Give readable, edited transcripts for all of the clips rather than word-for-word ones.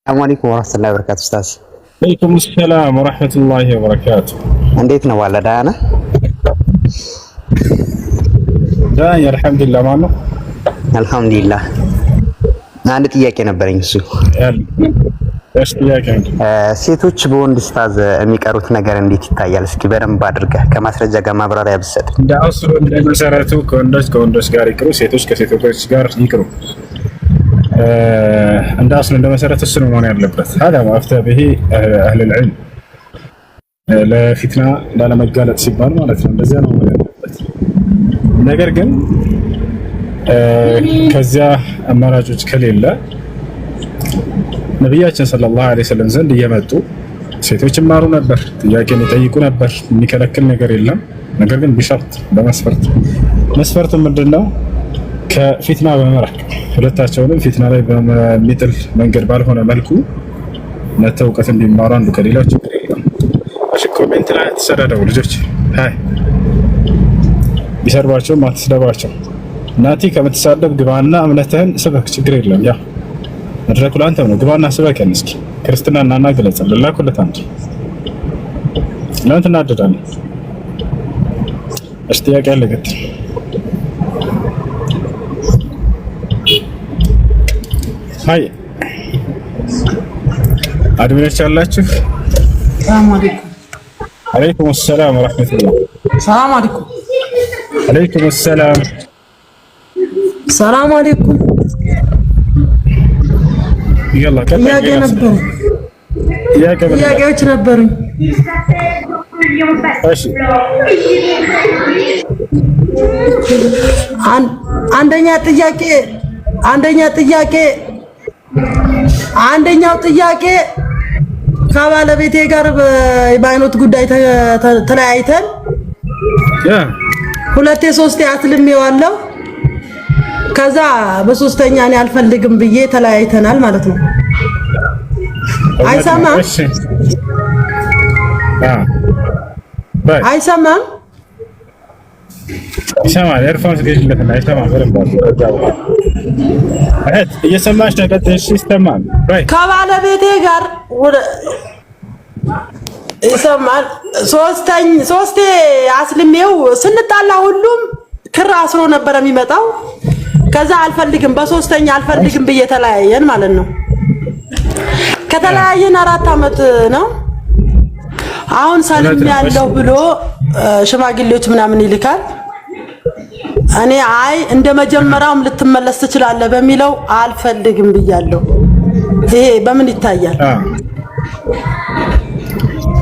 السلام عليكم ورحمة الله وبركاته أستاذ. عليكم السلام ورحمة الله وبركاته. እንዴት ነው ዋለ ዳና? ዳኛ አልሐምዱሊላህ ማነው? አልሐምዱሊላህ። አንድ ጥያቄ ነበረኝ እሱ ጥያቄ ሴቶች በወንድ ኡስታዝ የሚቀሩት ነገር እንዴት ይታያል? እስኪ በደንብ አድርገህ ከማስረጃ ጋር ማብራሪያ ብትሰጥ። እንደ አስሩ እንደ መሰረቱ ከወንዶች ጋር ይቅሩ፣ ሴቶች ከሴቶች ጋር ይቅሩ። እንደ አስሉ እንደ መሰረቱ እሱ ነው መሆን ያለበት። هذا ما افتى به اهل العلم ለፊትና ላለመጋለጥ ሲባል ማለት ነው። እንደዚያ ነው መሆን ያለበት። ነገር ግን ከዚያ አማራጮች ከሌለ ነብያችን ሰለላሁ ዐለይሂ ወሰለም ዘንድ እየመጡ ሴቶች ይማሩ ነበር፣ ጥያቄን ይጠይቁ ነበር። የሚከለክል ነገር የለም። ነገር ግን ቢሸርጥ መስፈርቱ ምንድነው? ከፊትና በመራቅ ሁለታቸውንም ፊትና ላይ በሚጥል መንገድ ባልሆነ መልኩ ለተውቀት እንዲማሩ አንዱ ከሌላው ችግር የለም። እሺ ኮሜንት ላይ ተሰዳደቡ ልጆች። ሃይ ቢሰርባቸውም አትስደባቸው። እናቲ ከምትሳደብ ግባና እምነትህን ስበክ፣ ችግር የለም። ያ መድረኩ ላንተ ነው። ግባና ስበከን እስኪ ክርስትና እናና ገለጸልን ላኩለት አንተ ለምን ትናደዳለህ? እሺ ጥያቄ አለ ገት ሃይ አድሚኖች አላችሁ? ሰላም አለይኩም። አለይኩም ሰላም ወራህመቱላህ። ሰላም አለይኩም። አለይኩም ሰላም። ሰላም አለይኩም። ይላ ጥያቄዎች ነበሩኝ። እሺ አንደኛው ጥያቄ ከባለቤቴ ጋር በሃይማኖት ጉዳይ ተለያይተን ሁለቴ ሶስቴ አስልሜዋለሁ። ከዛ በሶስተኛ እኔ አልፈልግም ብዬ ተለያይተናል ማለት ነው። አይሰማም? አይሰማም? ይሰማል። ኤርፎን ገዥለትና አይሰማም። እየሰማሽ ነው? ቀጥሽ ይሰማል። ከባለቤቴ ጋር ይሰማል። ሶስቴ አስልሜው ስንጣላ ሁሉም ክር አስሮ ነበር የሚመጣው። ከዛ አልፈልግም በሶስተኛ አልፈልግም ብዬ ተለያየን ማለት ነው። ከተለያየን 4 አመት ነው። አሁን ሰልም ያለው ብሎ ሽማግሌዎች ምናምን ይልካል። እኔ አይ እንደመጀመሪያውም ልትመለስ ትችላለህ በሚለው አልፈልግም ብያለሁ። ይሄ በምን ይታያል?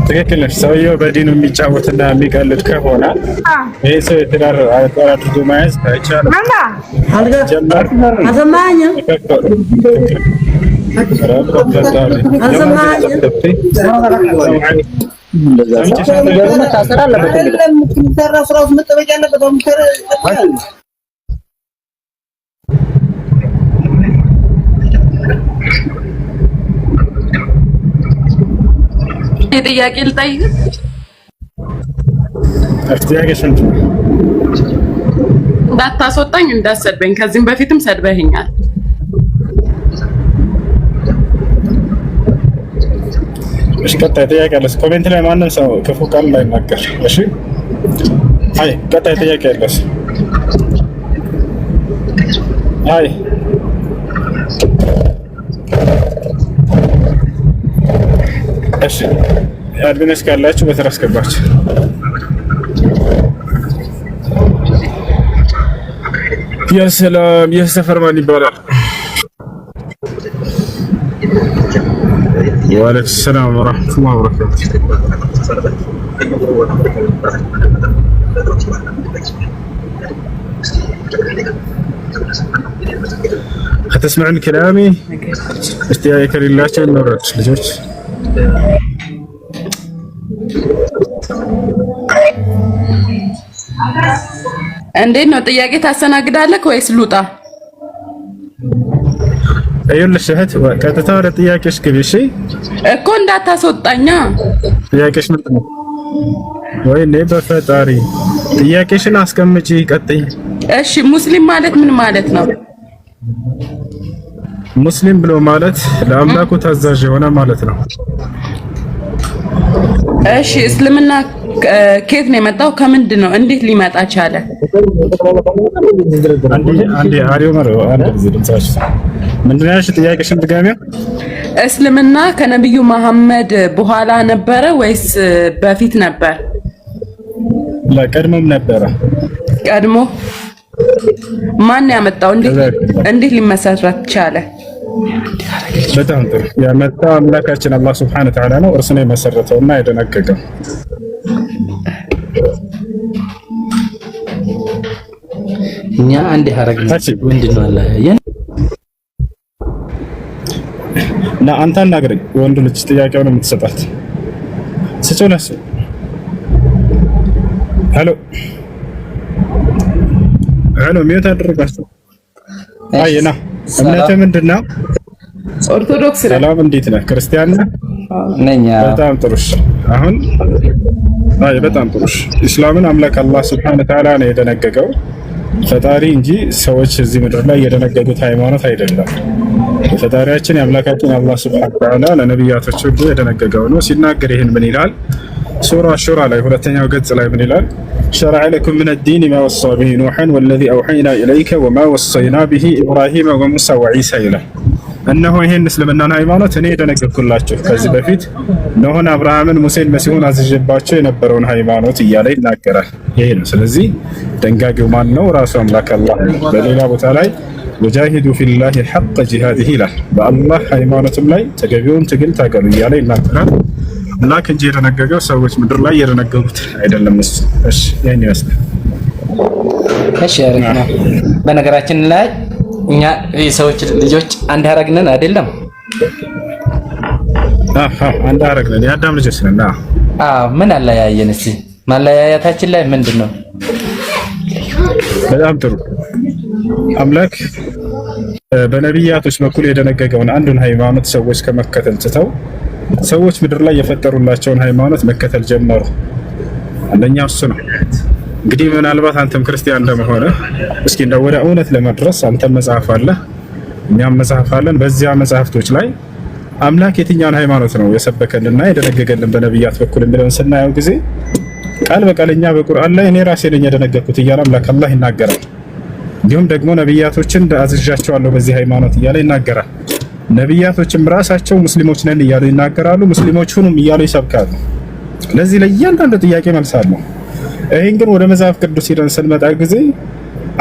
ትክክል ነሽ። ሰውየው በዲኑ የሚጫወትና የሚቀልድ ከሆነ ይሄ ሰው የትዳር አድርጎ መያዝ አይቻልም። አልሰማኸኝም? ጥያቄ ልጠይቅ? ጥያቄሽ ምንድን ነው? እንዳታስወጣኝ እንዳሰድበኝ፣ ከዚህም በፊትም ሰድበኸኛል። እሺ ቀጣይ ጥያቄ አለሽ? ኮሜንት ላይ ማንም ሰው ክፉ ቃል እንዳይናገር። እሺ አይ ቀጣይ ጥያቄ አለሽ? አይ እሺ አድሚኖች ካላችሁ በተራ አስገባችሁ። ያ ሰላም። ይህ ሰፈር ማን ይባላል? ወአለይኩም ሰላም ወራህመቱላሂ ወበረካቱህ። هتسمعون كلامي؟ استياك لله نورد ልጆች እንዴት ነው? ጥያቄ ታስተናግዳለህ ወይስ ልውጣ? ይኸውልሽ እህት ቀጥታ ወደ ጥያቄሽ ግቢ። እሺ እኮ እንዳታስወጣኛ። ጥያቄሽ ምንድን ነው? ወይኔ በፈጣሪ ጥያቄሽን አስቀምጪ፣ ቀጥይ። እሺ ሙስሊም ማለት ምን ማለት ነው? ሙስሊም ብሎ ማለት ለአምላኩ ታዛዥ የሆነ ማለት ነው። እሺ እስልምና ከየት ነው የመጣው? ከምንድን ነው? እንዴት ሊመጣ ቻለ? አንዴ አሪዮ ማሮ አንድ ጊዜ ድምጻችሁ ምንድን ነው? እሺ ጥያቄሽን ድጋሚያ። እስልምና ከነብዩ መሐመድ በኋላ ነበረ ወይስ በፊት ነበር? ለቀድሞም ነበረ። ቀድሞ ማን ያመጣው? እንዴት ሊመሰረት ቻለ? በጣም ጥሩ። ያመጣው አምላካችን አላህ Subhanahu Wa Ta'ala ነው። እርሱ ነው የመሰረተውና የደነገገው። እኛ አንድ ሐረግ ምንድነው አለ እና አንተ አናግረኝ። ወንዱ ልጅ ጥያቄውን የምትሰጣት ስጮነስ ሄሎ ሚዩት አድርጋችሁ። አይና እምነትህ ምንድነው? ኦርቶዶክስ ነኝ። ሰላም፣ እንዴት ነህ? ክርስቲያን ነኝ። በጣም ጥሩ። አሁን በጣም ጥሩ። ኢስላምን አምላክ አላህ Subhanahu Wa Ta'ala ነው የደነገገው ፈጣሪ እንጂ ሰዎች እዚህ ምድር ላይ የደነገጉት ሃይማኖት አይደለም። ፈጣሪያችን የአምላካችን አላህ Subhanahu Wa Ta'ala ለነብያቶች ሁሉ የደነገገው ነው። ሲናገር ይሄን ምን ይላል? ሱራ ሹራ ላይ ሁለተኛው ገጽ ላይ ምን ይላል? شرع لكم من الدين ما وصى به نوحا والذي أوحينا إليك وما وصينا به إبراهيم وموسى وعيسى إلى እነሆ ይሄን እስልምናን ሃይማኖት እኔ ደነገግኩላችሁ ከዚህ በፊት ኖህን፣ አብርሃምን፣ ሙሴን፣ መሲሁን አዝዤባቸው የነበረውን ሃይማኖት እያለ ይናገራል። ይሄ ነው። ስለዚህ ደንጋጊው ማን ነው? ራሱ አምላክ አላህ። በሌላ ቦታ ላይ ወጃሂዱ ፊላሂ ሐቀ ጂሃዲሂ ይላል። በአላህ ሃይማኖትም ላይ ተገቢውን ትግል ታገሉ እያለ ይናገራል። አምላክ እንጂ የደነገገው ሰዎች ምድር ላይ የደነገጉት አይደለም። እሺ ይሄን ይመስላል። እሺ አሪፍ ነው። በነገራችን ላይ እኛ የሰዎች ልጆች አንድ ሐረግ ነን አይደለም? አንድ ሐረግ ነን። የአዳም ልጆች ነን። ምን አለያየን? እስቲ ማለያየታችን ላይ ምንድነው? በጣም ጥሩ። አምላክ በነቢያቶች በኩል የደነገገውን አንዱን ሃይማኖት ሰዎች ከመከተል ትተው ሰዎች ምድር ላይ የፈጠሩላቸውን ሃይማኖት መከተል ጀመሩ። አንደኛው እሱ ነው። እንግዲህ ምናልባት አንተም ክርስቲያን እንደመሆነ እስኪ እንደው ወደ እውነት ለመድረስ አንተም መጽሐፍ አለ፣ እኛም መጽሐፍ አለን። በዚያ መጽሐፍቶች ላይ አምላክ የትኛውን ሃይማኖት ነው የሰበከልንና የደነገገልን በነቢያት በኩል የሚለውን ስናየው ጊዜ ቃል በቃል እኛ በቁርአን ላይ እኔ ራሴ ነኝ የደነገግኩት እያለ አምላክ አላህ ይናገራል። እንዲሁም ደግሞ ነቢያቶችን አዝዣቸዋለሁ በዚህ ሃይማኖት እያለ ይናገራል። ነቢያቶችም ራሳቸው ሙስሊሞች ነን እያሉ ይናገራሉ። ሙስሊሞች ሁኑም እያሉ ይሰብካሉ። ለዚህ ለእያንዳንዱ ጥያቄ መልስ አለው። ይሄን ግን ወደ መጽሐፍ ቅዱስ ሄደን ስንመጣ ጊዜ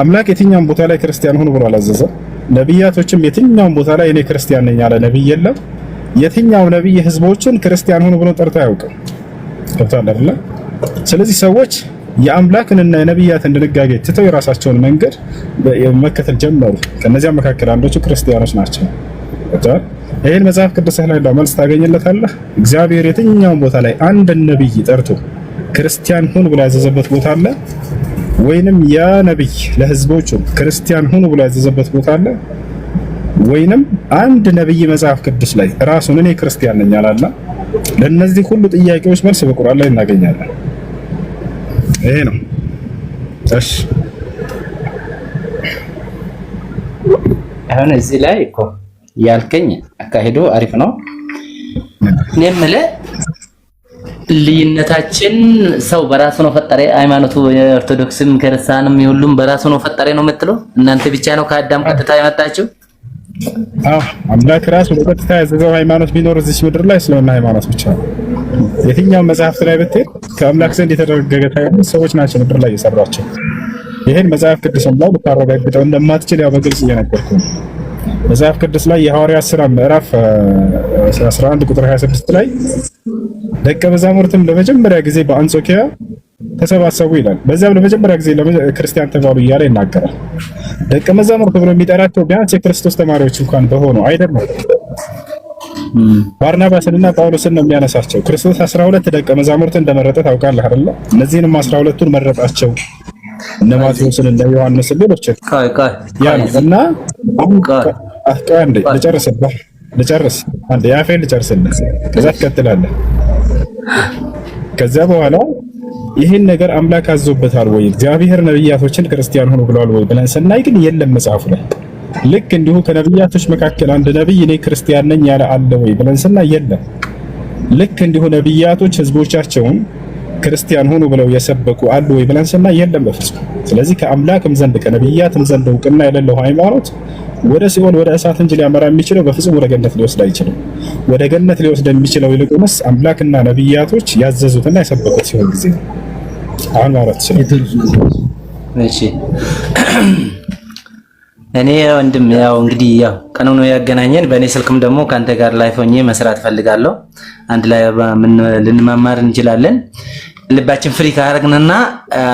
አምላክ የትኛውም ቦታ ላይ ክርስቲያን ሁኑ ብሎ አላዘዘም። ነቢያቶችም የትኛውም ቦታ ላይ እኔ ክርስቲያን ነኝ ያለ ነብይ የለም። የትኛው ነብይ ህዝቦችን ክርስቲያን ሁኑ ብሎ ጠርቶ አያውቅም። ገብቷል አይደል? ስለዚህ ሰዎች የአምላክንና የነብያትን ድንጋጌ ትተው የራሳቸውን መንገድ መከተል ጀመሩ። ከነዚያ መካከል አንዶቹ ክርስቲያኖች ናቸው። ገብቷል? ይሄን መጽሐፍ ቅዱስ ላይ እንዳው መልስ ታገኝለታለህ። እግዚአብሔር የትኛውም ቦታ ላይ አንድ ነብይ ጠርቶ ክርስቲያን ሁኑ ብሎ ያዘዘበት ቦታ አለ? ወይንም ያ ነብይ ለህዝቦቹ ክርስቲያን ሁኑ ብሎ ያዘዘበት ቦታ አለ? ወይንም አንድ ነብይ መጽሐፍ ቅዱስ ላይ ራሱን እኔ ክርስቲያን ነኝ አላለ? ለነዚህ ሁሉ ጥያቄዎች መልስ በቁርአን ላይ እናገኛለን። ይሄ ነው። እሺ አሁን እዚህ ላይ እኮ ያልከኝ አካሄዱ አሪፍ ነው። እኔ የምልህ ልዩነታችን ሰው በራሱ ነው ፈጠረ። ሃይማኖቱ የኦርቶዶክስም ክርስቲያንም የሁሉም በራሱ ነው ፈጠረ ነው የምትለው? እናንተ ብቻ ነው ከአዳም ቀጥታ የመጣችው? አምላክ ራሱ በቀጥታ ያዘዘው ሃይማኖት ቢኖር እዚህ ምድር ላይ እስልምና ሃይማኖት ብቻ ነው። የትኛው መጽሐፍት ላይ ብትሄድ ከአምላክ ዘንድ የተደረገ ሃይማኖት ሰዎች ናቸው ምድር ላይ የሰሯቸው። ይሄን መጽሐፍ ቅዱስም ላይ ልታረጋግጠው እንደማትችል ያው በግልጽ እየነገርኩህ ነው። መጽሐፍ ቅዱስ ላይ የሐዋርያት ሥራ ምዕራፍ 11 ቁጥር 26 ላይ ደቀ መዛሙርትም ለመጀመሪያ ጊዜ በአንጾኪያ ተሰባሰቡ ይላል። በዚያም ለመጀመሪያ ጊዜ ክርስቲያን ተባሉ እያለ ይናገራል። ደቀ መዛሙርት ብሎ የሚጠራቸው ቢያንስ የክርስቶስ ተማሪዎች እንኳን በሆኑ አይደለም። ባርናባስንና ጳውሎስን ነው የሚያነሳቸው። ክርስቶስ 12 ደቀ መዛሙርት እንደመረጠ ታውቃለህ አይደል? እነዚህንም 12ቱን መረጣቸው። እነ ማቴዎስን እነ ዮሐንስን ሌሎችን እና አንዴ ልጨርስ አንዴ ያፌን ልጨርስልህ፣ ከዛ ትቀጥላለህ። ከዛ በኋላ ይህን ነገር አምላክ አዞበታል ወይ እግዚአብሔር ነብያቶችን ክርስቲያን ሆኑ ብለዋል ወይ ብለን ስናይ ግን የለም መጽሐፉ ላይ። ልክ እንዲሁ ከነብያቶች መካከል አንድ ነብይ እኔ ክርስቲያን ነኝ ያለ አለ ወይ ብለን ስናይ የለም። ልክ እንዲሁ ነብያቶች ህዝቦቻቸውን ክርስቲያን ሆኑ ብለው የሰበኩ አሉ ወይ ብለን ስናይ የለም በፍጹም። ስለዚህ ከአምላክም ዘንድ ከነብያትም ዘንድ እውቅና የሌለው ሃይማኖት ወደ ሲኦል ወደ እሳት እንጂ ሊያመራ የሚችለው በፍጹም ወደ ገነት ሊወስድ አይችልም። ወደ ገነት ሊወስድ የሚችለው ይልቁንስ አምላክና ነብያቶች ያዘዙትና የሰበኩት ሲሆን ጊዜ ነው። አሁን ማለት እሺ እኔ ወንድም ያው እንግዲህ ያው ቀኑን ያገናኘን በእኔ ስልክም ደግሞ ካንተ ጋር ላይፍ ሆኜ መስራት ፈልጋለሁ። አንድ ላይ ምን ልንማማር እንችላለን። ልባችን ፍሪ ካረግንና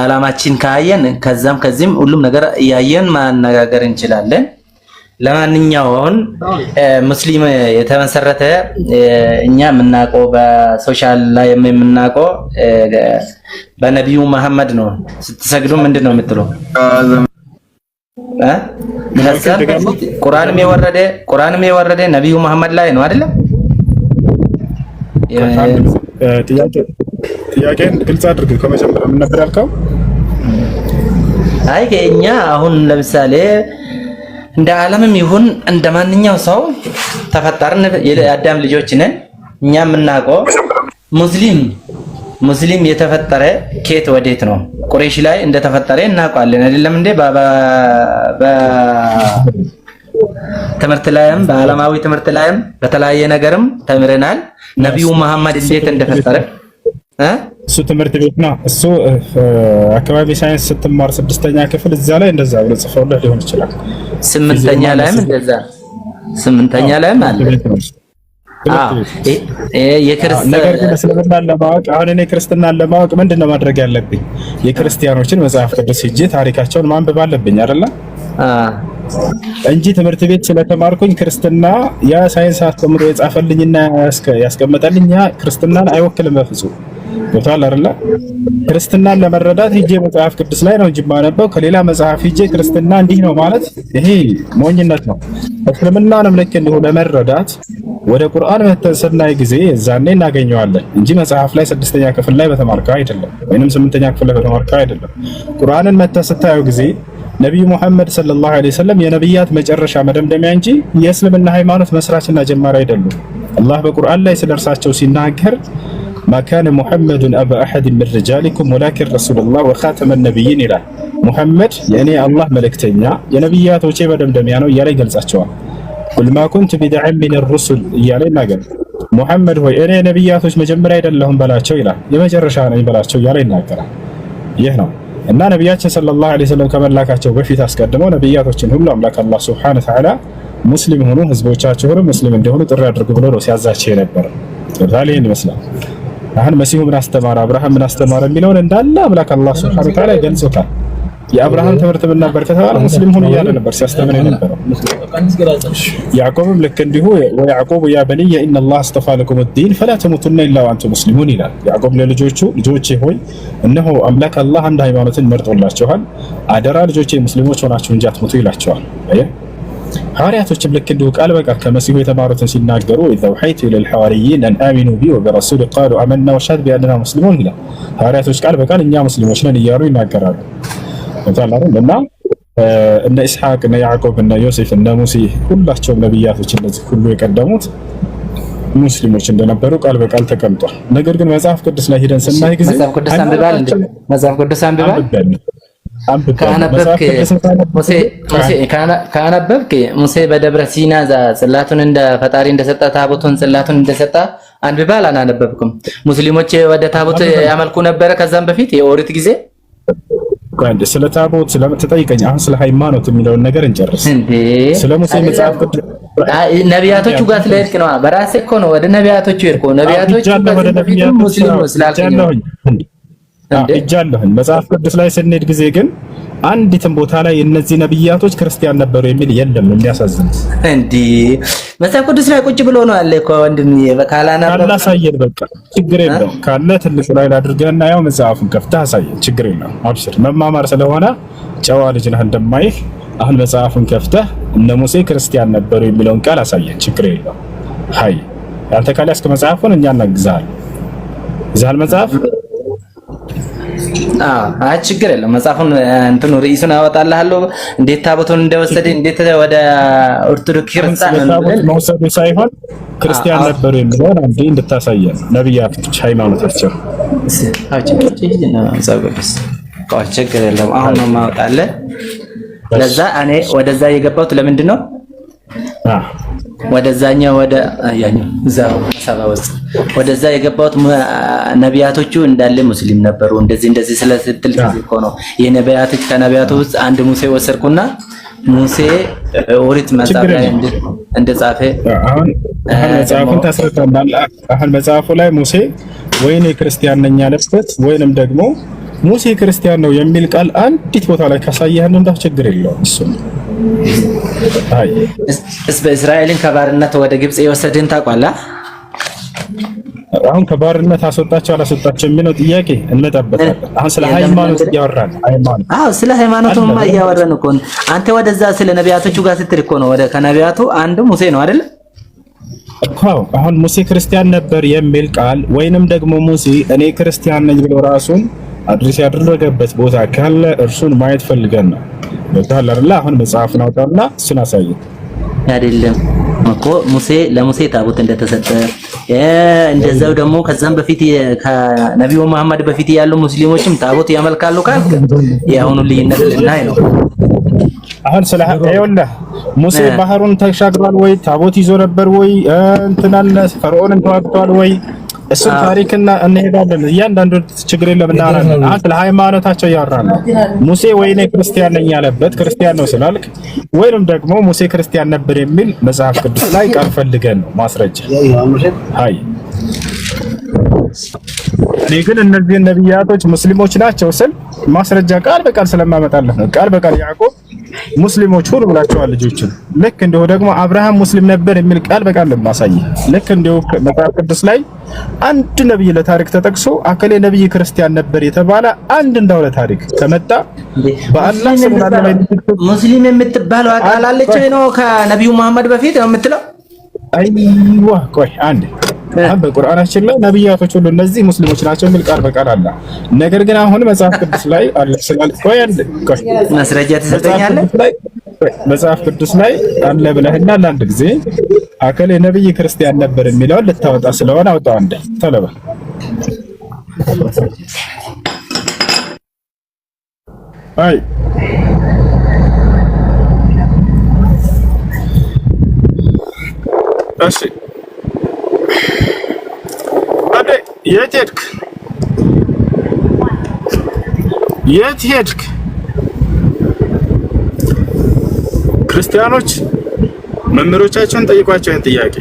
አላማችን ካየን ከዛም ከዚህም ሁሉም ነገር እያየን ማነጋገር እንችላለን። ለማንኛውም ሙስሊም የተመሰረተ እኛ የምናውቀው በሶሻል ላይ የምናውቀው በነብዩ መሐመድ ነው። ስትሰግዱ ምንድነው የምትለው? ቁርአንም የወረደ ነብዩ መሐመድ ላይ ነው አይደለም? ጥያቄን ግልጽ አድርግ። ከመጀመሪያ ምን ነበር ያልከው? አይ ከኛ አሁን ለምሳሌ እንደ ዓለምም ይሁን እንደ ማንኛው ሰው ተፈጠርን፣ የአዳም ልጆች ነን። እኛ የምናውቀው ሙስሊም የተፈጠረ ከየት ወዴት ነው? ቁረይሽ ላይ እንደተፈጠረ እናውቃለን አይደለም እንዴ? በትምህርት ላይም በዓለማዊ ትምህርት ላይም በተለያየ ነገርም ተምረናል። ነብዩ መሐመድ እንዴት እንደፈጠረ እሱ ትምህርት ቤት ነው። እሱ አካባቢ ሳይንስ ስትማር 6ኛ ክፍል እዛ ላይ እንደዛ ብሎ ጽፈውልህ ሊሆን ይችላል። 8ኛ ላይም እንደዛ 8ኛ ላይም አለ። ነገር ግን እስልምናን ለማወቅ አሁን እኔ ክርስትናን ለማወቅ ምንድነው ማድረግ ያለብኝ? የክርስቲያኖችን መጽሐፍ ቅዱስ ሂጄ ታሪካቸውን ማንበብ አለብኝ አይደለ? እንጂ ትምህርት ቤት ስለተማርኩኝ ክርስትና ያ ሳይንስ አስተምሮ የጻፈልኝና ያስቀመጠልኝ ክርስትናን አይወክልም በፍጹም። ገብቶሃል አይደለ? ክርስትናን ለመረዳት ሂጄ መጽሐፍ ቅዱስ ላይ ነው እንጂ ማነበው ከሌላ መጽሐፍ ሂጄ ክርስትና እንዲህ ነው ማለት ይሄ ሞኝነት ነው። እስልምናንም ልክ እንዲሁ ለመረዳት ወደ ቁርአን መተን ስናይ ጊዜ እዛኔ እናገኘዋለን እንጂ መጽሐፍ ላይ 6ኛ ክፍል ላይ በተማርከው አይደለም፣ ወይንም 8ኛ ክፍል ላይ በተማርከው አይደለም። ቁርአንን መተን ስታየው ጊዜ ነብዩ መሐመድ ሰለላሁ ዐለይሂ ወሰለም የነብያት መጨረሻ መደምደሚያ እንጂ የእስልምና ሃይማኖት መስራችና ጀማሪ አይደሉም። አላህ በቁርአን ላይ ስለርሳቸው ሲናገር ما كان محمد أبا أحد من رجالكم ولكن رسول الله وخاتم النبيين إلى محمد يعني الله ملكتنيا يا نبيات وشيء بدمدميا ነው እያለ ይገልጻቸዋል። قل ما كنت بدعا من الرسل እያለ ይናገር። ሙሐመድ ሆይ እኔ ነብያቶች መጀመሪያ አይደለሁም በላቸው ይላል። የመጨረሻ ነኝ በላቸው እያለ ይናገራል። ይህ ነው እና ነብያችን ሰለላሁ ዐለይሂ ወሰለም ከመላካቸው በፊት አስቀድመው ነብያቶችን ሁሉ አምላክ አላህ ሱብሓነሁ ወተዓላ ሙስሊም ሆኑ ህዝቦቻቸው ሁሉ ሙስሊም እንዲሆኑ ጥሪ አድርጉ ብሎ ነው ሲያዛቸው የነበረው። ታዲያ ይመስላል አሁን መሲሁ ምን አስተማረ፣ አብርሃም ምን አስተማረ የሚለውን እንዳለ አምላክ አላህ ሱብሓነሁ ወተዓላ ገልጾታል። የአብርሃም ትምህርት ምን ነበር ከተባለ ሙስሊም ሆኖ እያለ ነበር ሲያስተምር የነበረው። ያዕቆብም ልክ እንዲሁ ወያዕቆብ ያ በንየ ኢነላህ አስጠፋ ለኩም ዲን ፈላ ተሙቱና ኢላ ወአንቱም ሙስሊሙን ይላል። ያዕቆብ ለልጆቹ ልጆቼ ሆይ እነሆ አምላክ አላህ አንድ ሃይማኖትን መርጦላችኋል፣ አደራ ልጆቼ ሙስሊሞች ሆናችሁ እንጂ አትሙቱ ይላቸዋል። ሐዋርያቶችም ልክ እንዲሁ ቃል በቃል ከመሲሁ የተማሩትን ሲናገሩ ወሐይቱ ኢለል ሐዋርይን አን አሚኑ ቢ ወበረሱል ቃሉ አመና ወሻድ ቢአንና ሙስሊሙን ይላል። ሐዋርያቶች ቃል በቃል እኛ ሙስሊሞች ነን እያሉ ይናገራሉ። እና እነ ኢስሐቅ እነ ያዕቆብ እነ ዮሴፍ እነ ሙሴ ሁላቸውም ነብያቶች እነዚህ ሁሉ የቀደሙት ሙስሊሞች እንደነበሩ ቃል በቃል ተቀምጧል። ነገር ግን መጽሐፍ ቅዱስ ላይ ሄደን ስናይ ጊዜ መጽሐፍ ቅዱስ አንብባል ካነበብክ ሙሴ በደብረ ሲና ጽላቱን እንደ ፈጣሪ እንደሰጠ ታቦቱን ጽላቱን እንደሰጠ አንብባል አናነበብኩም? ሙስሊሞች ወደ ታቦት ያመልኩ ነበረ ከዛም በፊት የኦሪት ጊዜ። ስለ ታቦት ስለምትጠይቀኝ አሁን ስለ ሃይማኖት የሚለውን ነገር እንጨርስ። ስለ ሙሴ መጽሐፍ ቅዱስ ነቢያቶቹ ጋር ስለሄድክ ነው። በራስህ እኮ ነው ወደ ነቢያቶቹ ሄድኩ። ነቢያቶቹ ሙስሊም ነው ስላልከኝ እጃለሁኝ። መጽሐፍ ቅዱስ ላይ ስንሄድ ጊዜ ግን አንዲትም ቦታ ላይ እነዚህ ነብያቶች ክርስቲያን ነበሩ የሚል የለም። የሚያሳዝን እንዴ መጽሐፍ ቅዱስ ላይ ቁጭ ብሎ ነው አለ እኮ ወንድም በካላና አላሳየን። በቃ ችግር የለው ካለ ትልቁ ላይ አድርገና ያው መጽሐፉን ከፍተህ አሳየን። ችግር የለው አብሽር። መማማር ስለሆነ ጨዋ ልጅ ነህ እንደማይህ አሁን መጽሐፉን ከፍተህ እነ ሙሴ ክርስቲያን ነበሩ የሚለውን ቃል አሳየን። ችግር የለው። ሃይ አንተ ካለ እስከ መጽሐፉን እኛ እናግዛለን። ይዛል መጽሐፍ አይ ችግር የለም። መጽሐፉን እንትኑ ርዕሱን አወጣልሃለሁ። እንዴት ታቦቱን እንደወሰደ እንዴት ወደ ኦርቶዶክስ ክርስቲያን መውሰዱ ሳይሆን ክርስቲያን ነበሩ የሚለውን አንዴ እንድታሳየን ነብያቶች ሃይማኖታቸው ችግር የለም። አሁን ነው ማወጣለህ። ለዛ እኔ ወደዛ የገባሁት ለምንድን ነው? ወደዛኛው ወደ ያኛው ዛው ሰባውስ ወደዛ የገባሁት ነቢያቶቹ እንዳለ ሙስሊም ነበሩ። እንደዚህ ስለስትል እኮ ነው የነቢያቶች ከነቢያቱ ውስጥ አንድ ሙሴ ወሰርኩና ሙሴ ኦሪት መጽሐፍ ላይ እንደጻፈ አሁን መጽሐፉን ታስረዳናል። አሁን መጽሐፉ ላይ ሙሴ ወይኔ ክርስቲያን ነኝ ያለበት ወይንም ደግሞ ሙሴ ክርስቲያን ነው የሚል ቃል አንዲት ቦታ ላይ ካሳየህን እንዳ ችግር የለውም። እሱ አይ እስራኤልን ከባርነት ወደ ግብጽ የወሰደን ታውቃለህ? አሁን ከባርነት አስወጣቸው አላስወጣቸው የሚለው ጥያቄ እንመጣበታለን። አሁን ስለ ሃይማኖት እያወራን ሃይማኖት ስለ ሃይማኖቱማ እያወራን እኮ አንተ ወደዛ ስለ ነቢያቶቹ ጋር ስትል እኮ ነው። ወደ ከነቢያቱ አንዱ ሙሴ ነው አይደል? አሁን ሙሴ ክርስቲያን ነበር የሚል ቃል ወይንም ደግሞ ሙሴ እኔ ክርስቲያን ነኝ ብሎ ራሱን አድሬስ ያደረገበት ቦታ ካለ እርሱን ማየት ፈልገን ነው። በታላ አይደል? አሁን መጽሐፍን አውጣና እሱን አሳየን። አይደለም እኮ ለሙሴ ታቦት እንደተሰጠ እንደዛው ደግሞ ከዛም በፊት ከነቢዩ መሐመድ በፊት ያሉ ሙስሊሞችም ታቦት ያመልካሉ ካልክ የአሁኑ ልዩነት ልናይ ነው። አሁን ስለ አይወላ ሙሴ ባህሩን ተሻግሯል ወይ? ታቦት ይዞ ነበር ወይ? እንትናን ፈርዖንን ተዋግቷል ወይ? እሱን ታሪክና እንሄዳለን። እያንዳንዱ ችግር የለም እናወራለን። አሁን ስለ ሃይማኖታቸው ያወራሉ። ሙሴ ወይኔ ክርስቲያን ነኝ ያለበት ክርስቲያን ነው ስላልክ ወይንም ደግሞ ሙሴ ክርስቲያን ነበር የሚል መጽሐፍ ቅዱስ ላይ ቃል ፈልገን ነው ማስረጃ። አይ እኔ ግን እነዚህ ነብያቶች ሙስሊሞች ናቸው ስል ማስረጃ ቃል በቃል ስለማመጣለህ ነው። ቃል በቃል ያዕቆብ ሙስሊሞች ሁሉ ብላቸዋል ልጆችን። ልክ እንደው ደግሞ አብርሃም ሙስሊም ነበር የሚል ቃል በቃል ለማሳይ ልክ እንደው መጽሐፍ ቅዱስ ላይ አንድ ነብይ ለታሪክ ተጠቅሶ አከሌ ነብይ ክርስቲያን ነበር የተባለ አንድ እንዳው ለታሪክ ከመጣ በአላህ ስብሐት ላይ ሙስሊም የምትባለው አቃል አለች ነው ከነብዩ መሐመድ በፊት ነው የምትለው። አይዋ ቆይ አንዴ በቁርአናችን ላይ ነብያቶች ሁሉ እነዚህ ሙስሊሞች ናቸው የሚል ቃል በቃል አለ። ነገር ግን አሁን መጽሐፍ ቅዱስ ላይ አለ ስላል ቆይ አንዴ ማስረጃ ትሰጠኛለህ? መጽሐፍ ቅዱስ ላይ አለ ብለህና ለአንድ ጊዜ አከሌ ነብይ ክርስቲያን ነበር የሚለውን ልታወጣ ስለሆነ አውጣው አንዴ ተለበ። አይ እሺ የት ሄድክ? የት ሄድክ? ክርስቲያኖች መምህሮቻቸውን ጠይቋቸው ይህን ጥያቄ።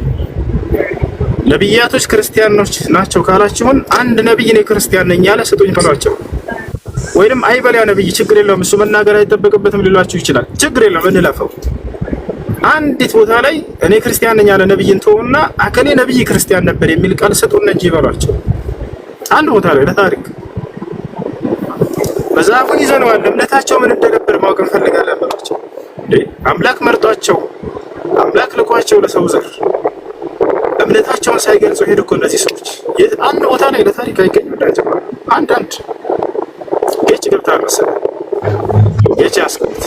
ነብያቶች ክርስቲያኖች ናቸው ካላችሁን አንድ ነብይ ነው ክርስቲያን ነኝ ያለ ስጡኝ በሏቸው። ወይንም አይበል ያ ነብይ ችግር የለውም እሱ መናገር አይጠበቅበትም ሊሏችሁ ይችላል። ችግር የለውም እንለፈው። አንዲት ቦታ ላይ እኔ ክርስቲያን ነኝ ያለ ነብይን ተውና አከሌ ነብይ ክርስቲያን ነበር የሚል ቃል ሰጡን እንጂ ይበሏቸው። አንድ ቦታ ላይ ለታሪክ መጽሐፉን ይዘነዋል። እምነታቸው ምን እንደነበር ማወቅ እንፈልጋለን በሏቸው። አምላክ መርጧቸው አምላክ ልኳቸው ለሰው ዘር እምነታቸውን ሳይገልጹ ሄዱ እኮ እነዚህ ሰዎች። አንድ ቦታ ላይ ለታሪክ አይገኙ እንዳይጀምሩ አንድ ጌች ገብታል መሰለኝ ጌች ያስቀምጥ።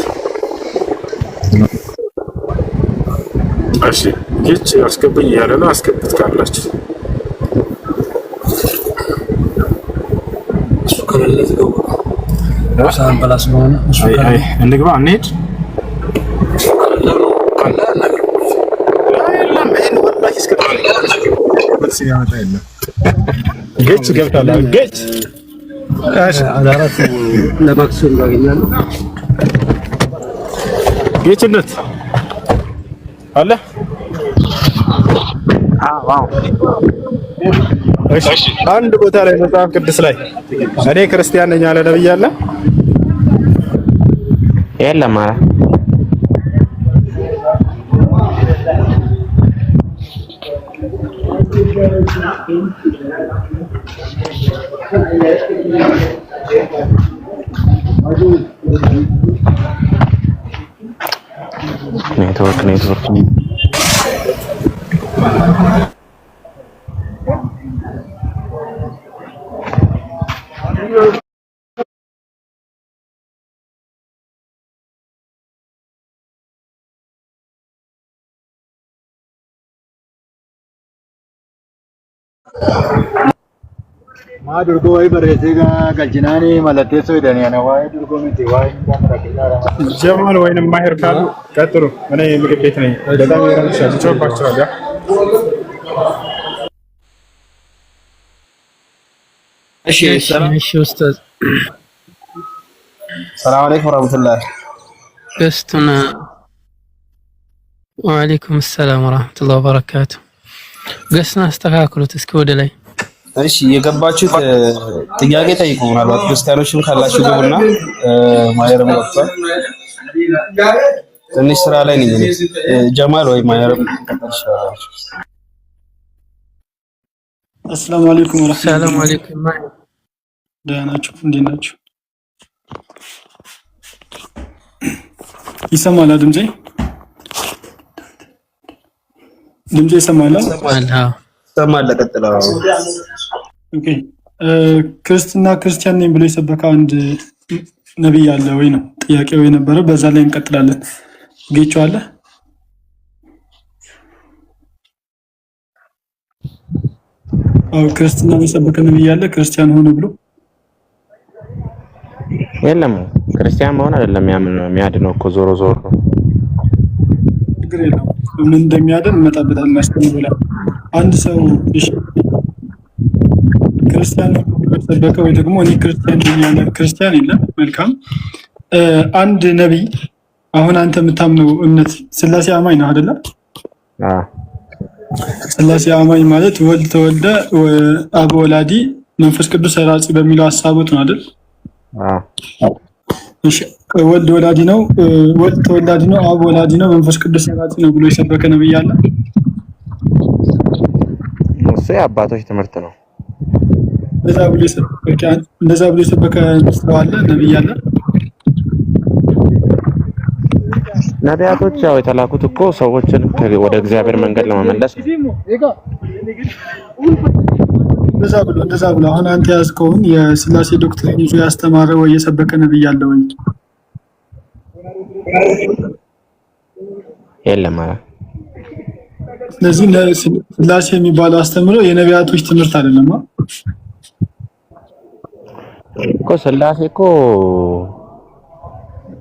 እሺ ጌች አስገብኝ ያለ ነው። አስገብት ካላችሁ እሱ ከመለስ ነው ሳን ፕላስ ነው። አይ እንግባ እንሂድ። ጌች ገብታል። ጌች እሺ አዳራት ለማክሰኞ ያገኛለሁ። ጌችነት አለ። አዎ እሺ አንድ ቦታ ላይ መጽሐፍ ቅዱስ ላይ እኔ ክርስቲያን ነኝ ያለ ነብይ አለ? የለም። ኧረ ኔትወርክ maa durgoo wayi barreessee galchinaanii mallatteessoo hidhanii ana waa'ee durgoo miti waa'ee mindaa rakkisaa ጀማል ወይንም ማሄር ካሉ ቀጥሉ። እኔ ምግብ ቤት ነኝ። በጣም ይረምሻል። ጮባችኋል። ያ እሺ ኡስታዝ ሰላም አለይኩም ወራህመቱላህ ገስቱና ወአለይኩም ሰላም ወራህመቱላሂ ወበረካቱ። ገስና አስተካክሉት እስኪ ወደ ላይ። እሺ የገባችሁት ጥያቄ ጠይቁ። ምናልባት ክርስቲያኖችም ካላችሁ ግቡና ማየርም ገብቷል። ትንሽ ስራ ላይ ነኝ። ጀማል ወይ ማየርም ተቀጥሻለሁ። አሰላሙ አለይኩም ወራህመቱላህ። ሰላም አለይኩም። ደህና ናችሁ? እንዴት ናችሁ? ይሰማል ድምጼ? ድምጼ ይሰማል? ይሰማል። ቀጥለው። ኦኬ ክርስትና ክርስቲያን ነኝ ብሎ የሰበከ አንድ ነብይ አለ ወይ ነው ጥያቄው የነበረው። በዛ ላይ እንቀጥላለን። ጌቾ አለ? አዎ ክርስትና የሰበከ ነብይ አለ ክርስቲያን ሆነ ብሎ? የለም ክርስቲያን መሆን አይደለም የሚያድነው እኮ ዞሮ ዞሮ ነው። ችግር የለውም። ምን እንደሚያድን እንመጣበታለን። እናስተምራለን። አንድ ሰው እሺ ክርስቲያን ሰበከ ወይ ደግሞ እኔ ክርስቲያን ነኝ ያለ ክርስቲያን የለም። መልካም አንድ ነብይ አሁን አንተ የምታምነው እምነት ስላሴ አማኝ ነው አይደለ? ስላሴ አማኝ ማለት ወልድ ተወልደ አብ ወላዲ መንፈስ ቅዱስ ሰራጺ በሚለው ሐሳቦት ነው አይደል? እሺ ወልድ ወላዲ ነው፣ ወልድ ተወላዲ ነው፣ አብ ወላዲ ነው፣ መንፈስ ቅዱስ ሰራጺ ነው ብሎ የሰበከ ነብይ አለ? እሱ የአባቶች ትምህርት ነው። እንደዛ ብሎ የሰበከ ሰው አለ? ነብይ አለ? ነቢያቶች ያው የተላኩት እኮ ሰዎችን ወደ እግዚአብሔር መንገድ ለመመለስ ነው። እንደዛ ብሎ አሁን አንተ ያዝከውን የስላሴ ዶክትሪን ይዞ ያስተማረ ወይ የሰበከ ነብይ አለ ወይ? የለም ማለት። ስለዚህ ስላሴ የሚባለው አስተምሮ የነቢያቶች ትምህርት አይደለም እኮ። ስላሴ እኮ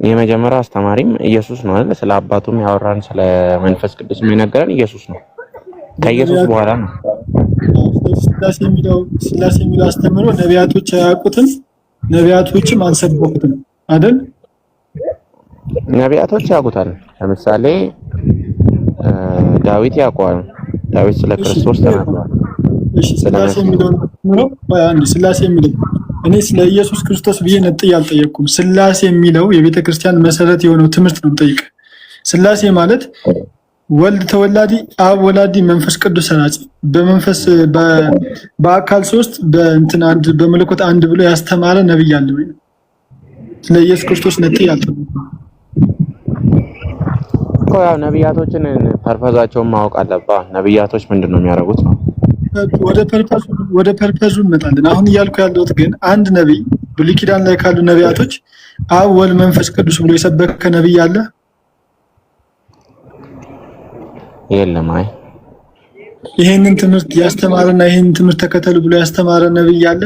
የመጀመሪያው አስተማሪም ኢየሱስ ነው አይደል? ስለ አባቱም ያወራን ስለ መንፈስ ቅዱስ የሚነገረን ኢየሱስ ነው። ከኢየሱስ በኋላ ነው ስላሴ የሚለው አስተምሮ ነቢያቶች አያውቁትም፣ ነቢያቶችም አልሰበኩትም አይደል? ነቢያቶች ያውቁታል። ለምሳሌ ዳዊት ያውቀዋል። ዳዊት ስለ ክርስቶስ ተናግሯል። እሺ ስላሴ የሚለው ነው ስላሴ የሚለው እኔ ስለ ኢየሱስ ክርስቶስ ብዬ ነጥዬ አልጠየቅኩም። ስላሴ የሚለው የቤተ ክርስቲያን መሰረት የሆነው ትምህርት ነው ጠይቅ። ስላሴ ማለት ወልድ ተወላዲ፣ አብ ወላዲ፣ መንፈስ ቅዱስ ሰራጺ፣ በመንፈስ በአካል ሶስት በእንትን አንድ በመለኮት አንድ ብሎ ያስተማረ ነብይ አለ ወይ? ስለ ኢየሱስ ክርስቶስ ነጥዬ አልጠየቅኩም እኮ። ያው ነቢያቶችን ፐርፐዛቸውን ማወቅ አለባ። ነቢያቶች ምንድነው የሚያደርጉት ነው። ወደ ፐርፐዙ እንመጣለን። አሁን እያልኩ ያለሁት ግን አንድ ነብይ ብሉይ ኪዳን ላይ ካሉ ነቢያቶች አብ ወልድ መንፈስ ቅዱስ ብሎ የሰበከ ነብይ አለ? የለም። አይ ይሄንን ትምህርት ያስተማረና ይሄንን ትምህርት ተከተሉ ብሎ ያስተማረ ነብይ አለ?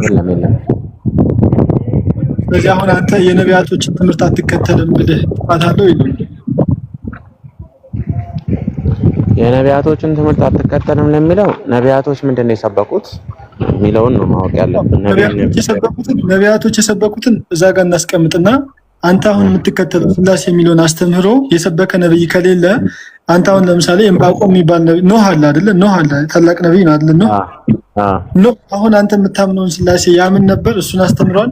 የለም። ስለዚህ አሁን አንተ የነቢያቶችን ትምህርት አትከተልም ብለህ ጥፋታለሁ ይላል። የነቢያቶችን ትምህርት አትከተልም ለሚለው ነቢያቶች ምንድነው የሰበኩት የሚለውን ነው ማወቅ ያለብን። ነቢያቶች የሰበኩትን እዛ ጋር እናስቀምጥና አንተ አሁን የምትከተለው ስላሴ የሚለውን አስተምህሮ የሰበከ ነብይ ከሌለ አንተ አሁን ለምሳሌ ዕንባቆም የሚባል ነብይ ኖህ አለ አይደለ? ኖህ አለ ታላቅ ነብይ ነው አይደለ? ኖህ አሁን አንተ የምታምነውን ስላሴ ያምን ነበር? እሱን አስተምሯል?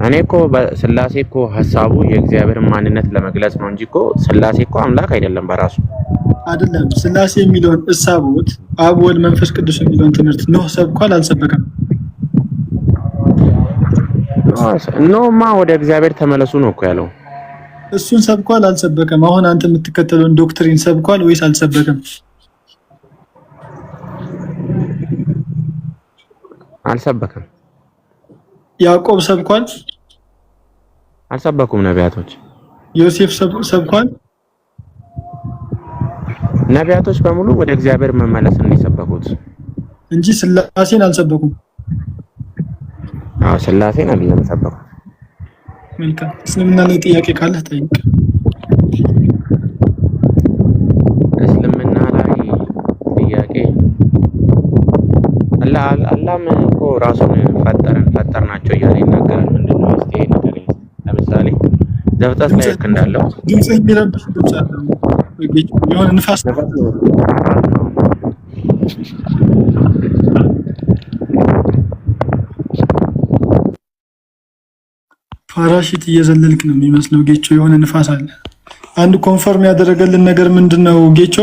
እኔ እኮ ስላሴ እኮ ሐሳቡ የእግዚአብሔርን ማንነት ለመግለጽ ነው እንጂ እኮ ስላሴ እኮ አምላክ አይደለም በራሱ አይደለም። ስላሴ የሚለውን እሳቦት አብ ወልድ መንፈስ ቅዱስ የሚለውን ትምህርት ኖህ ሰብኳል አልሰበከም? ኖህማ ወደ እግዚአብሔር ተመለሱ ነው እኮ ያለው። እሱን ሰብኳል አልሰበከም? አሁን አንተ የምትከተለውን ዶክትሪን ሰብኳል ወይስ አልሰበከም? አልሰበከም። ያዕቆብ ሰብኳል? አልሰበኩም ነቢያቶች። ዮሴፍ ሰብኳል። ነቢያቶች በሙሉ ወደ እግዚአብሔር መመለስን የሰበኩት እንጂ ስላሴን አልሰበኩም። ስላሴን አይደለም የሰበኩት። መልካም። እስልምና ላይ ጥያቄ ካለ ጠይቅ። እስልምና ላይ ጥያቄ አላህም እኮ ራሱን ፈጠርናቸው እያለ ይናገራል። ምንድነው እስቲ ንገረኝ። ለምሳሌ ዘፍጥረት ላይ ልክ እንዳለው ድምጽ የሚረብሽ ድምጽ አለ። የሆነ ንፋስ ፓራሺት እየዘለልክ ነው የሚመስለው ጌቾ። የሆነ ንፋስ አለ። አንድ ኮንፈርም ያደረገልን ነገር ምንድነው ጌቾ?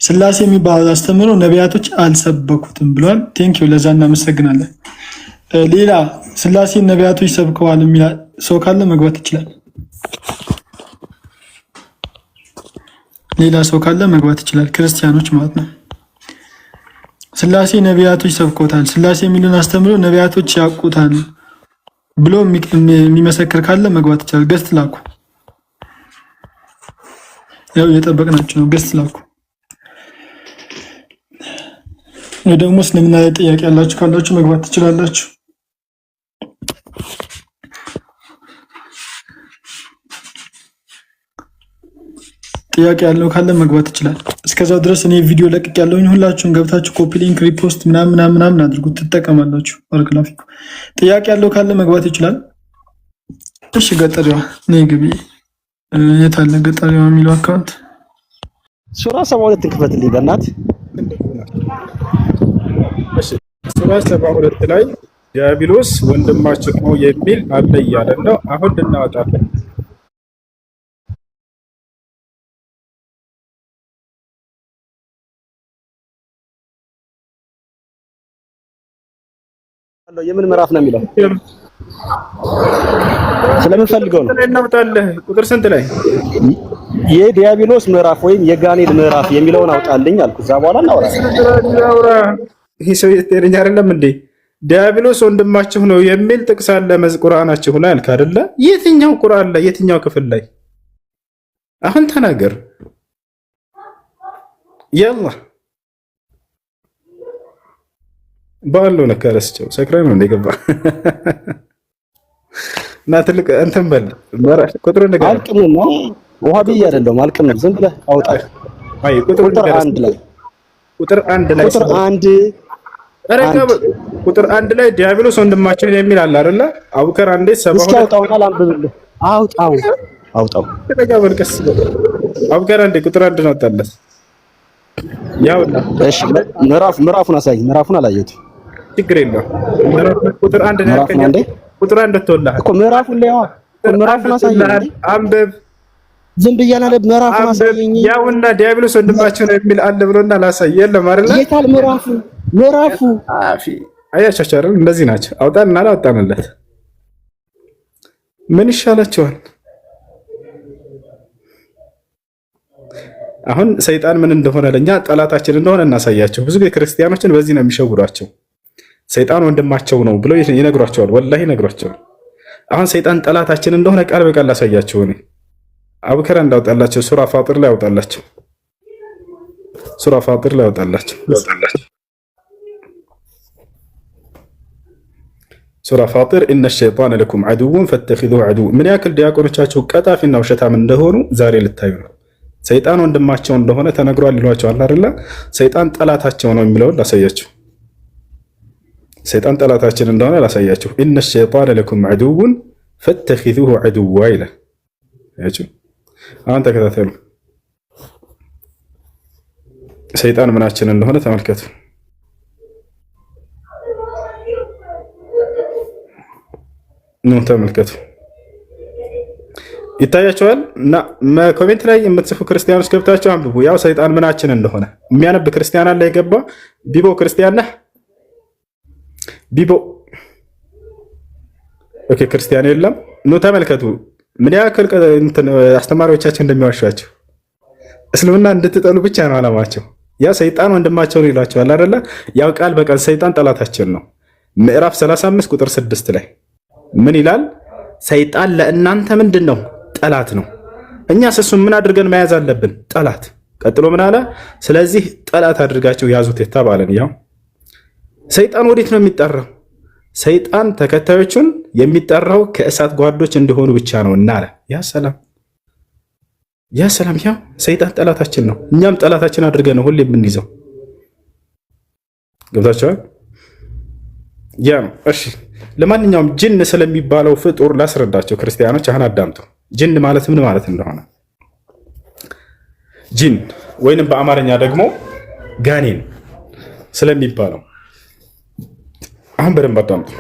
ስላሴ የሚባል አስተምሮ ነቢያቶች አልሰበኩትም ብሏል። ቴንኪው፣ ለዛ እናመሰግናለን። ሌላ ስላሴ ነቢያቶች ሰብከዋል የሚል ሰው ካለ መግባት ይችላል። ሌላ ሰው ካለ መግባት ይችላል። ክርስቲያኖች ማለት ነው። ስላሴ ነቢያቶች ሰብኮታል፣ ስላሴ የሚሉን አስተምሮ ነቢያቶች ያውቁታል ብሎ የሚመሰክር ካለ መግባት ይችላል። ገስት ላኩ። ያው እየጠበቅናችሁ ነው። ገስት ላኩ። ደግሞ እስልምና ላይ ጥያቄ ያላችሁ ካላችሁ መግባት ትችላላችሁ። ጥያቄ ያለው ካለ መግባት ይችላል። እስከዛው ድረስ እኔ ቪዲዮ ለቅቅ ያለውኝ ሁላችሁም ገብታችሁ ኮፒ ሊንክ፣ ሪፖስት ምናምን አድርጉት፣ ትጠቀማላችሁ። ባረክላፊኩ። ጥያቄ ያለው ካለ መግባት ይችላል። እሺ ገጠሪዋ ነይ ግቢ። የት አለ ገጠሪዋ የሚለው አካውንት? ሱራ 72 ክፈትልኝ በእናትህ። ሱራ 72 ላይ ዲያብሎስ ወንድማችን ነው የሚል አለ እያለ ነው። አሁን ልናወጣለን። የምን ምዕራፍ ነው የሚለው? ስለምንፈልገው ነው። እናውጣለን። ቁጥር ስንት ላይ? የዲያብሎስ ምዕራፍ ወይም የጋኔል ምዕራፍ የሚለውን አውጣልኝ አልኩ። እዛ በኋላ እናወራለን። ይሄ ሰው የጤነኛ አይደለም እንዴ? ዲያብሎስ ወንድማችሁ ነው የሚል ጥቅስ አለ ቁርአናችሁ ላይ አልክ አይደለ? የትኛው ቁርአን ላይ? የትኛው ክፍል ላይ? አሁን ተናገር። ያላ ባለው ነከረስቸው ሰክራይ ነው እንደገባ እና ትልቅ እንትን በል ቁጥሩ ነገር አልቅም ነው። ወሃቢ አይደለም አልቅም ነው። ዝም ብለህ አውጣ። አይ ቁጥር አንድ ላይ ቁጥር አንድ ላይ ዲያብሎስ ወንድማችን የሚል አለ አይደለ? አቡከር አንዴ ሰባው እስኪ አውጣውና ላንብብልህ። አውጣው ተቀበልከስ። አቡከር አንዴ ቁጥር አንድ ነው አጣለስ። ያውና እሺ ምዕራፉን አሳይ። ምዕራፉን አላየሁትም። ችግር የለውም። ቁጥር አንድ ነው ያልከኝ እንዴ? ቁጥር አንድ ተወላህ እኮ ምዕራፉን ላይ ምዕራፉን አሳየኝ። አንብብ። ዝም ብያለሁ። ምዕራፉን አሳየኝ። ያውና ዲያብሎስ ወንድማችን ነው የሚል አለ ብሎና ላሳይ። የለም አይደለ? የታል ምዕራፉ አፊ አያቻቻሩ እንደዚህ ናቸው። አውጣንና አላወጣንለት ምን ይሻላቸዋል? አሁን ሰይጣን ምን እንደሆነ ለኛ ጠላታችን እንደሆነ እናሳያቸው። ብዙ ክርስቲያኖችን በዚህ ነው የሚሸውሯቸው። ሰይጣን ወንድማቸው ነው ብለው ይነግሯቸዋል። ወላሂ ይነግሯቸዋል። አሁን ሰይጣን ጠላታችን እንደሆነ ቃል በቃል ላሳያቸው። እኔ አቡከር እንዳውጣላቸው ሱራ ፋጢር ላይ አውጣላቸው። ሱራ ፋጢር ላይ አውጣላቸው። ሱራ ፋጢር ኢነ ሸይጣነ ለኩም ዐዱውን ፈተኺዙሁ ዐዱው። ምን ያክል ዲያቆኖቻቸው ቀጣፊና ውሸታም እንደሆኑ ዛሬ ልታዩ ነው። ሰይጣን ወንድማቸው እንደሆነ ተነግሯል ይሏቸዋል አይደለ? ሰይጣን ጠላታቸው ነው የሚለውን ላሳያችሁ። ሰይጣን ጠላታችን እንደሆነ ላሳያችሁ። ኢነ ሸይጣነ ለኩም ዐዱውን ፈተኺዙሁ ዐዱዋ ይላል። ያችሁ አሁን ተከታተሉ። ሰይጣን ምናችን እንደሆነ ተመልከቱ። ነው ተመልከቱ። ይታያቸዋል። እና ኮሜንት ላይ የምትጽፉ ክርስቲያኖች ገብታችሁ አንብቡ። ያው ሰይጣን ምናችን እንደሆነ የሚያነብ ክርስቲያን አለ የገባ ቢቦ ክርስቲያን ነህ? ቢቦ ኦኬ፣ ክርስቲያን የለም። ኑ ተመልከቱ ምን ያክል አስተማሪዎቻችን እንደሚዋሿቸው። እስልምና እንድትጠሉ ብቻ ነው አላማቸው። ያ ሰይጣን ወንድማቸው ነው ይሏቸዋል አይደለ? ያው ቃል በቃል ሰይጣን ጠላታችን ነው። ምዕራፍ 35 ቁጥር 6 ላይ ምን ይላል? ሰይጣን ለእናንተ ምንድን ነው? ጠላት ነው። እኛስ እሱን ምን አድርገን መያዝ አለብን? ጠላት። ቀጥሎ ምን አለ? ስለዚህ ጠላት አድርጋችሁ ያዙት የተባለን። ያው ሰይጣን ወዴት ነው የሚጠራው? ሰይጣን ተከታዮቹን የሚጠራው ከእሳት ጓዶች እንደሆኑ ብቻ ነው እና አለ። ያ ሰላም ያ ሰላም። ያው ሰይጣን ጠላታችን ነው፣ እኛም ጠላታችን አድርገን ነው ሁሌ የምንይዘው። ገብታችኋል? ያ ነው። እሺ ለማንኛውም ጅን ስለሚባለው ፍጡር ላስረዳቸው ክርስቲያኖች። አሁን አዳምጡ። ጅን ማለት ምን ማለት እንደሆነ ጅን ወይንም በአማርኛ ደግሞ ጋኔን ስለሚባለው አሁን በደንብ አዳምጡ።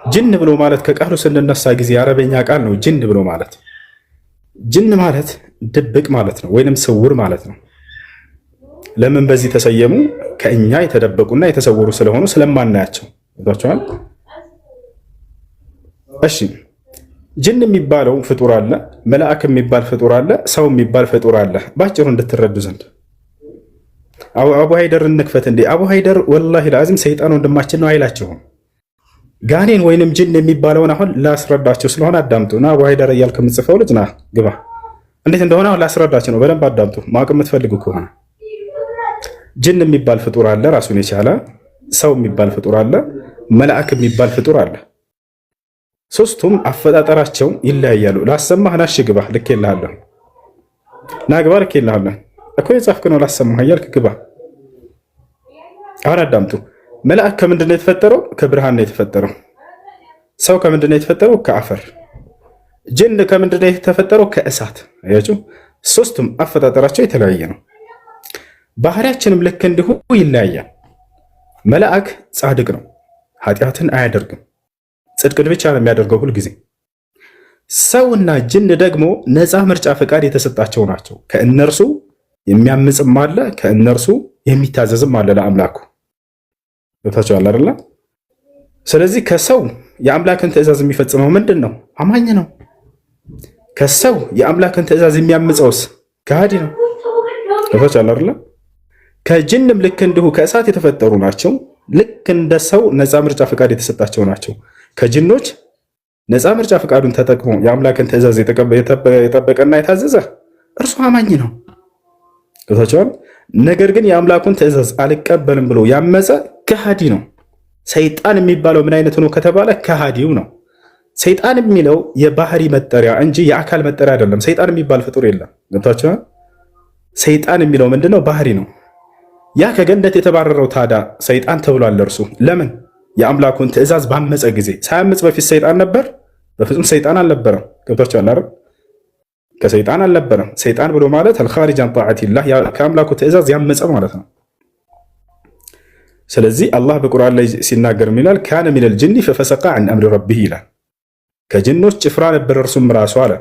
ጅን ብሎ ማለት ከቃሉ ስንነሳ ጊዜ የአረበኛ ቃል ነው። ጅን ብሎ ማለት ጅን ማለት ድብቅ ማለት ነው፣ ወይንም ስውር ማለት ነው። ለምን በዚህ ተሰየሙ? ከእኛ የተደበቁና የተሰወሩ ስለሆኑ ስለማናያቸው። ታውቃላችሁ። እሺ ጅን የሚባለው ፍጡር አለ፣ መልአክ የሚባል ፍጡር አለ፣ ሰው የሚባል ፍጡር አለ። ባጭሩ እንድትረዱ ዘንድ አቡ ሃይደር እንክፈት እንዴ? አቡ ሃይደር ወላሂ ለአዚም ሰይጣን ወንድማችን ነው አይላችሁም። ጋኔን ወይንም ጅን የሚባለውን አሁን ላስረዳችሁ ስለሆነ አዳምጡ። ና አቡ ሃይደር እያልክ የምጽፈው ልጅ ና ግባ። እንዴት እንደሆነ አሁን ላስረዳችሁ ነው። በደንብ አዳምጡ ማወቅ የምትፈልጉ ከሆነ። ጅን የሚባል ፍጡር አለ ራሱን የቻለ፣ ሰው የሚባል ፍጡር አለ፣ መልአክ የሚባል ፍጡር አለ። ሶስቱም አፈጣጠራቸው ይለያያሉ። ላሰማህ ና እሺ ግባ፣ ልኬልሃለሁ። ና ግባ፣ ልኬልሃለሁ እኮ የጻፍክ ነው። ላሰማህ እያልክ ግባ። አሁን አዳምጡ። መልአክ ከምንድን ነው የተፈጠረው? ከብርሃን ነው የተፈጠረው። ሰው ከምንድን ነው የተፈጠረው? ከአፈር። ጅን ከምንድን ነው የተፈጠረው? ከእሳት። አያችሁ፣ ሶስቱም አፈጣጠራቸው የተለያየ ነው። ባህሪያችንም ልክ እንዲሁ ይለያያል። መልአክ ጻድቅ ነው፣ ኃጢአትን አያደርግም፣ ጽድቅን ብቻ ነው የሚያደርገው ሁልጊዜ። ሰውና ጅን ደግሞ ነፃ ምርጫ ፈቃድ የተሰጣቸው ናቸው። ከእነርሱ የሚያምፅም አለ፣ ከእነርሱ የሚታዘዝም አለ ለአምላኩ። ታቸዋል አይደለ? ስለዚህ ከሰው የአምላክን ትእዛዝ የሚፈጽመው ምንድን ነው? አማኝ ነው። ከሰው የአምላክን ትእዛዝ የሚያምፀውስ ከሃዲ ነው። ታቸዋል አይደለ? ከጅንም ልክ እንዲሁ ከእሳት የተፈጠሩ ናቸው። ልክ እንደ ሰው ነፃ ምርጫ ፈቃድ የተሰጣቸው ናቸው። ከጅኖች ነፃ ምርጫ ፈቃዱን ተጠቅሞ የአምላክን ትእዛዝ የጠበቀና የታዘዘ እርሱ አማኝ ነው። ታቸዋል። ነገር ግን የአምላኩን ትእዛዝ አልቀበልም ብሎ ያመፀ ከሃዲ ነው። ሰይጣን የሚባለው ምን አይነት ነው ከተባለ ከሃዲው ነው። ሰይጣን የሚለው የባህሪ መጠሪያ እንጂ የአካል መጠሪያ አይደለም። ሰይጣን የሚባል ፍጡር የለም። ገብታችኋል? ሰይጣን የሚለው ምንድነው? ባህሪ ነው። ያ ከገነት የተባረረው ታዲያ ሰይጣን ተብሏል። እርሱ ለምን? የአምላኩን ትእዛዝ ባመፀ ጊዜ። ሳያመፅ በፊት ሰይጣን ነበር? በፍጹም ሰይጣን አልነበረም። ገብታችኋል አይደል? ከሰይጣን አልነበረም። ሰይጣን ብሎ ማለት አልኻሪጅ አን ጣዓቲላህ ከአምላኩ ትእዛዝ ያመፀ ማለት ነው። ስለዚህ አላህ በቁርአን ላይ ሲናገር ይላል ካነ ሚነል ጅኒ ፈፈሰቀ ዐን አምሪ ረቢህ ይላል። ከጅኖች ጭፍራ ነበር እርሱም ራሱ አለ።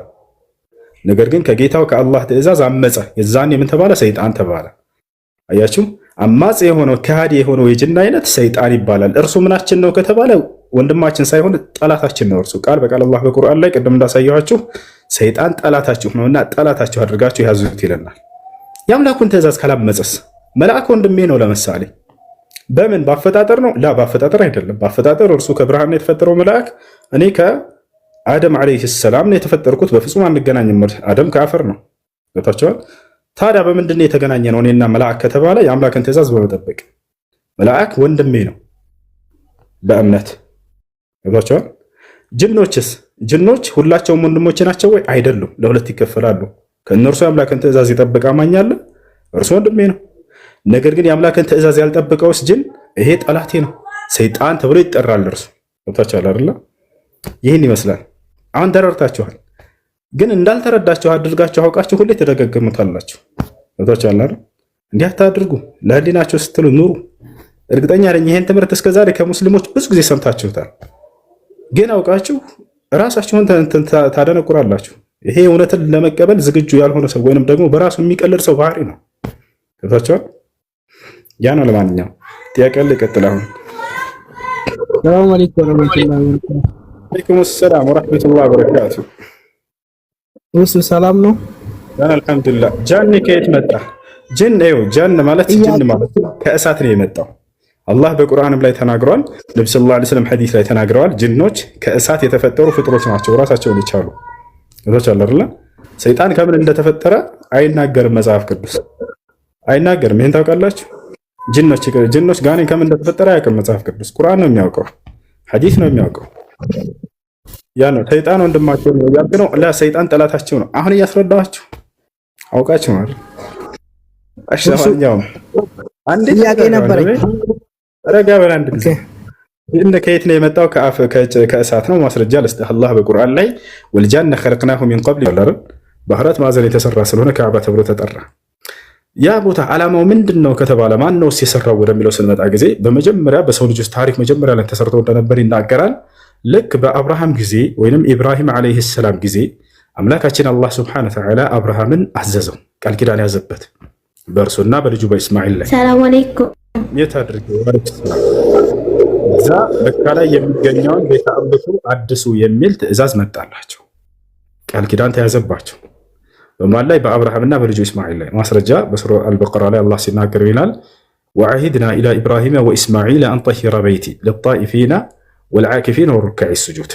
ነገር ግን ከጌታው ከአላህ ትእዛዝ አመፀ። የዛኔ ምን ተባለ? ሰይጣን ተባለ። አያችሁ፣ አማጽ የሆነው ከሃዲ የሆነው የጅን አይነት ሰይጣን ይባላል። እርሱ ምናችን ነው ከተባለ ወንድማችን ሳይሆን ጠላታችን ነው። እርሱ ቃል በቃል አላህ በቁርአን ላይ ቅድም እንዳሳየኋችሁ ሰይጣን ጠላታችሁ ነውና ጠላታችሁ አድርጋችሁ ያዙት ይለናል። የአምላኩን ትእዛዝ ካላመፀስ? መልአክ ወንድሜ ነው ለምሳሌ በምን ባፈጣጠር ነው? ላ ባፈጣጠር አይደለም። ባፈጣጠር እርሱ ከብርሃን ነው የተፈጠረው መልአክ። እኔ ከአደም ዓለይሂ ሰላም ነው የተፈጠርኩት። በፍጹም አንገናኝም። አደም ከአፈር ነው። ገብታችኋል? ታዲያ በምንድን ነው የተገናኘ ነው እኔና መልአክ ከተባለ የአምላክን ትእዛዝ በመጠበቅ። መልአክ ወንድሜ ነው በእምነት። ገብታችኋል? ጅኖችስ? ጅኖች ሁላቸውም ወንድሞች ናቸው ወይ? አይደሉም። ለሁለት ይከፈላሉ። ከእነርሱ የአምላክን ትእዛዝ የጠበቀ አማኝ አለ፣ እርሱ ወንድሜ ነው። ነገር ግን የአምላክን ትእዛዝ ያልጠበቀውስ ጅን ይሄ ጠላቴ ነው፣ ሰይጣን ተብሎ ይጠራል። እርሱ ገብታችኋል አይደለ? ይህን ይመስላል። አሁን ተረድታችኋል። ግን እንዳልተረዳችሁ አድርጋችሁ አውቃችሁ ሁሌ ተደጋግሙታላችሁ። ገብታችኋል አይደል? እንዲህ አታድርጉ፣ ለህሊናችሁ ስትሉ ኑሩ። እርግጠኛ ነኝ ይሄን ትምህርት እስከዛሬ ከሙስሊሞች ብዙ ጊዜ ሰምታችሁታል። ግን አውቃችሁ ራሳችሁን ታደነቁራላችሁ። ይሄ እውነትን ለመቀበል ዝግጁ ያልሆነ ሰው ወይንም ደግሞ በራሱ የሚቀልድ ሰው ባህሪ ነው። ገብታችኋል? ያ ነው። ለማንኛውም ጥያቄ ላይ ይቀጥል። አሁን ሰላም አለይኩም ወራህመቱላሂ ወበረካቱ። ወአለይኩም ሰላም ወራህመቱላሂ ወበረካቱ። እሱ ሰላም ነው? አልሐምዱሊላህ። ጃን ከየት መጣ? ጅን ነው። ጃን ማለት ጅን ማለት ከእሳት ነው የመጣው። አላህ በቁርአንም ላይ ተናግሯል። ነብዩ ሰለላሁ ዐለይሂ ወሰለም ሐዲስ ላይ ተናግረዋል። ጅኖች ከእሳት የተፈጠሩ ፍጥሮች ናቸው፣ ራሳቸውን ይቻሉ። ገብታችኋል አይደል? ሰይጣን ከምን እንደተፈጠረ አይናገርም መጽሐፍ ቅዱስ አይናገርም። ይሄን ታውቃላችሁ? ጅኖች ጋኔን ከምን እንደተፈጠረ አያውቅም መጽሐፍ ቅዱስ። ቁርአን ነው የሚያውቀው፣ ሐዲስ ነው የሚያውቀው። ያ ነው ሰይጣን ወንድማቸው ነው ያልከው። ለሰይጣን ጠላታቸው ነው። አሁን እያስረዳኋችሁ አውቃችሁ ማለት አሽራኛው አንድ ጥያቄ ነበረኝ። ረጋ በል አንድ ጊዜ ከየት ነው የመጣው? ከእሳት ነው። ማስረጃ ለስጠህ አላህ በቁርአን ላይ ወልጃነ ኸለቅናሁ ሚን ቀብል ይላል። ባህረት ማዕዘን የተሰራ ስለሆነ ካዕባ ተብሎ ተጠራ። ያ ቦታ ዓላማው ምንድን ነው ከተባለ ማን ነው የሰራው ወደሚለው ስንመጣ ጊዜ በመጀመሪያ በሰው ልጆች ታሪክ መጀመሪያ ላይ ተሰርቶ እንደነበር ይናገራል። ልክ በአብርሃም ጊዜ ወይንም ኢብራሂም ዓለይሂ ሰላም ጊዜ አምላካችን አላህ ሱብሓነሁ ወተዓላ አብርሃምን አዘዘው፣ ቃል ኪዳን ያዘበት በእርሱና በልጁ በእስማኤል ላይ። ሰላም አለይኩም የት አድርገው እዛ መካ ላይ የሚገኘውን ቤተ አምልኮ አድሱ የሚል ትእዛዝ መጣላቸው። ቃል ኪዳን ተያዘባቸው። በማን ላይ? በአብርሃምና በልጁ እስማኤል ላይ። ማስረጃ በሱራ አልበቀራ ላይ አላህ ሲናገር ይላል ወዐሂድና ኢላ ኢብራሂም ወኢስማዒል አን ጠሂረ በይቲ ሊጣኢፊና ወልዓኪፊን ወሩካዕ ሱጁድ።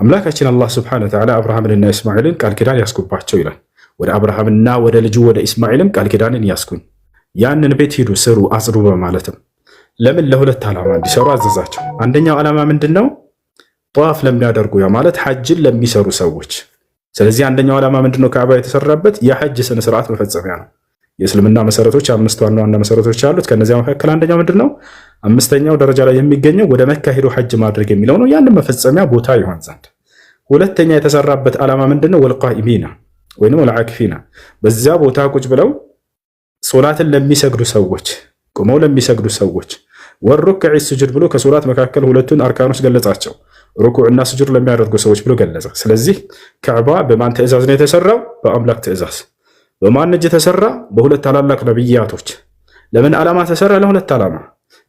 አምላካችን አላህ ሱብሓነሁ ወተዓላ አብርሃምንና እስማኤልን ቃል ኪዳን ያስኩባቸው ይላል። ወደ አብርሃምና ወደ ልጁ ወደ እስማኤልም ቃል ኪዳንን ያስኩኝ፣ ያንን ቤት ሂዱ ስሩ አጽዱ በማለትም ለምን? ለሁለት ዓላማ እንዲሰሩ አዘዛቸው። አንደኛው ዓላማ ምንድን ነው? ጠዋፍ ለሚያደርጉ ያ ማለት ሐጅን ለሚሰሩ ሰዎች። ስለዚህ አንደኛው ዓላማ ምንድን ነው? ካዕባ የተሰራበት የሐጅ ስነ ስርዓት መፈጸሚያ ነው። የእስልምና መሰረቶች 5 ዋና ዋና መሰረቶች አሉት። ከነዚያ መካከል አንደኛው ምንድን ነው? 5ኛው ደረጃ ላይ የሚገኘው ወደ መካ ሄዶ ሐጅ ማድረግ የሚለው ነው። ያንን መፈጸሚያ ቦታ ይሆን ዘንድ። ሁለተኛ የተሰራበት ዓላማ ምንድን ነው? ወልቃኢሚና ወይም ወልዓኪፊና በዚያ ቦታ ቁጭ ብለው ሶላትን ለሚሰግዱ ሰዎች፣ ቆመው ለሚሰግዱ ሰዎች ወሩክዕ ስጁድ ብሎ ከሶላት መካከል ሁለቱን አርካኖች ገለጻቸው። ሩኩዕና ስጁድ ለሚያደርጉ ሰዎች ብሎ ገለጸ። ስለዚህ ካዕባ በማን ትእዛዝ ነው የተሰራው? በአምላክ ትእዛዝ። በማን እጅ ተሰራ? በሁለት ታላላቅ ነብያቶች። ለምን ዓላማ ተሰራ? ለሁለት ዓላማ፣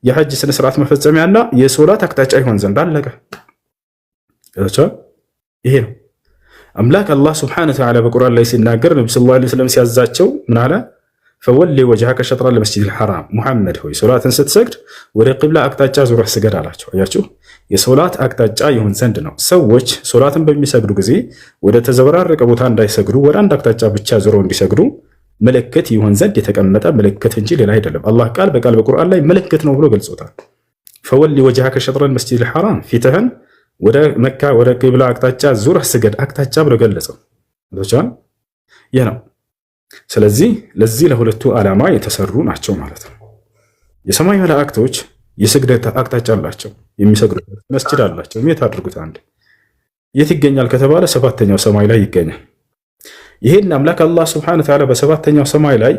የሐጅ ስነ ስርዓት መፈጸሚያና የሶላት አቅጣጫ ይሆን ዘንድ። አለቀ። ይሄ ነው አምላክ አላህ ሱብሓነሁ ወተዓላ በቁርአን ላይ ሲናገር ነብዩ ሰለላሁ ዐለይሂ ወሰለም ሲያዛቸው ምን አለ? ፈወሊ ወጅሀከ ሸጥረ ለመስጂዲል ሐራም፣ ሙሐመድ ሆይ ሶላትን ስትሰግድ ወደ ቂብላ አቅጣጫ ዙረህ ስገድ አላቸው። አያችሁ፣ የሶላት አቅጣጫ ይሆን ዘንድ ነው። ሰዎች ሶላትን በሚሰግዱ ጊዜ ወደ ተዘበራረቀ ቦታ እንዳይሰግዱ ወደ አንድ አቅጣጫ ብቻ ዙረው እንዲሰግዱ ምልክት ይሆን ዘንድ የተቀመጠ ምልክት እንጂ ሌላ አይደለም። አላህ ቃል በቃል በቁርአን ላይ ምልክት ነው ብሎ ገልጾታል። ፈወሊ ወጅሀከ ሸጥረ ለመስጂዲል ሐራም፣ ፊትህን ወደ መካ ወደ ቂብላ አቅጣጫ ዙረህ ስገድ አቅጣጫ ብሎ ገለጸው። ይህ ነው። ስለዚህ ለዚህ ለሁለቱ ዓላማ የተሰሩ ናቸው ማለት ነው። የሰማይ መላእክቶች የስግደት አቅጣጫ አላቸው፣ የሚሰግዱበት መስጂድ አላቸው። የት አድርጉት? አንድ የት ይገኛል ከተባለ 7ኛው ሰማይ ላይ ይገኛል። ይሄን አምላክ አላህ ሱብሓነሁ ወተዓላ በ7ኛው ሰማይ ላይ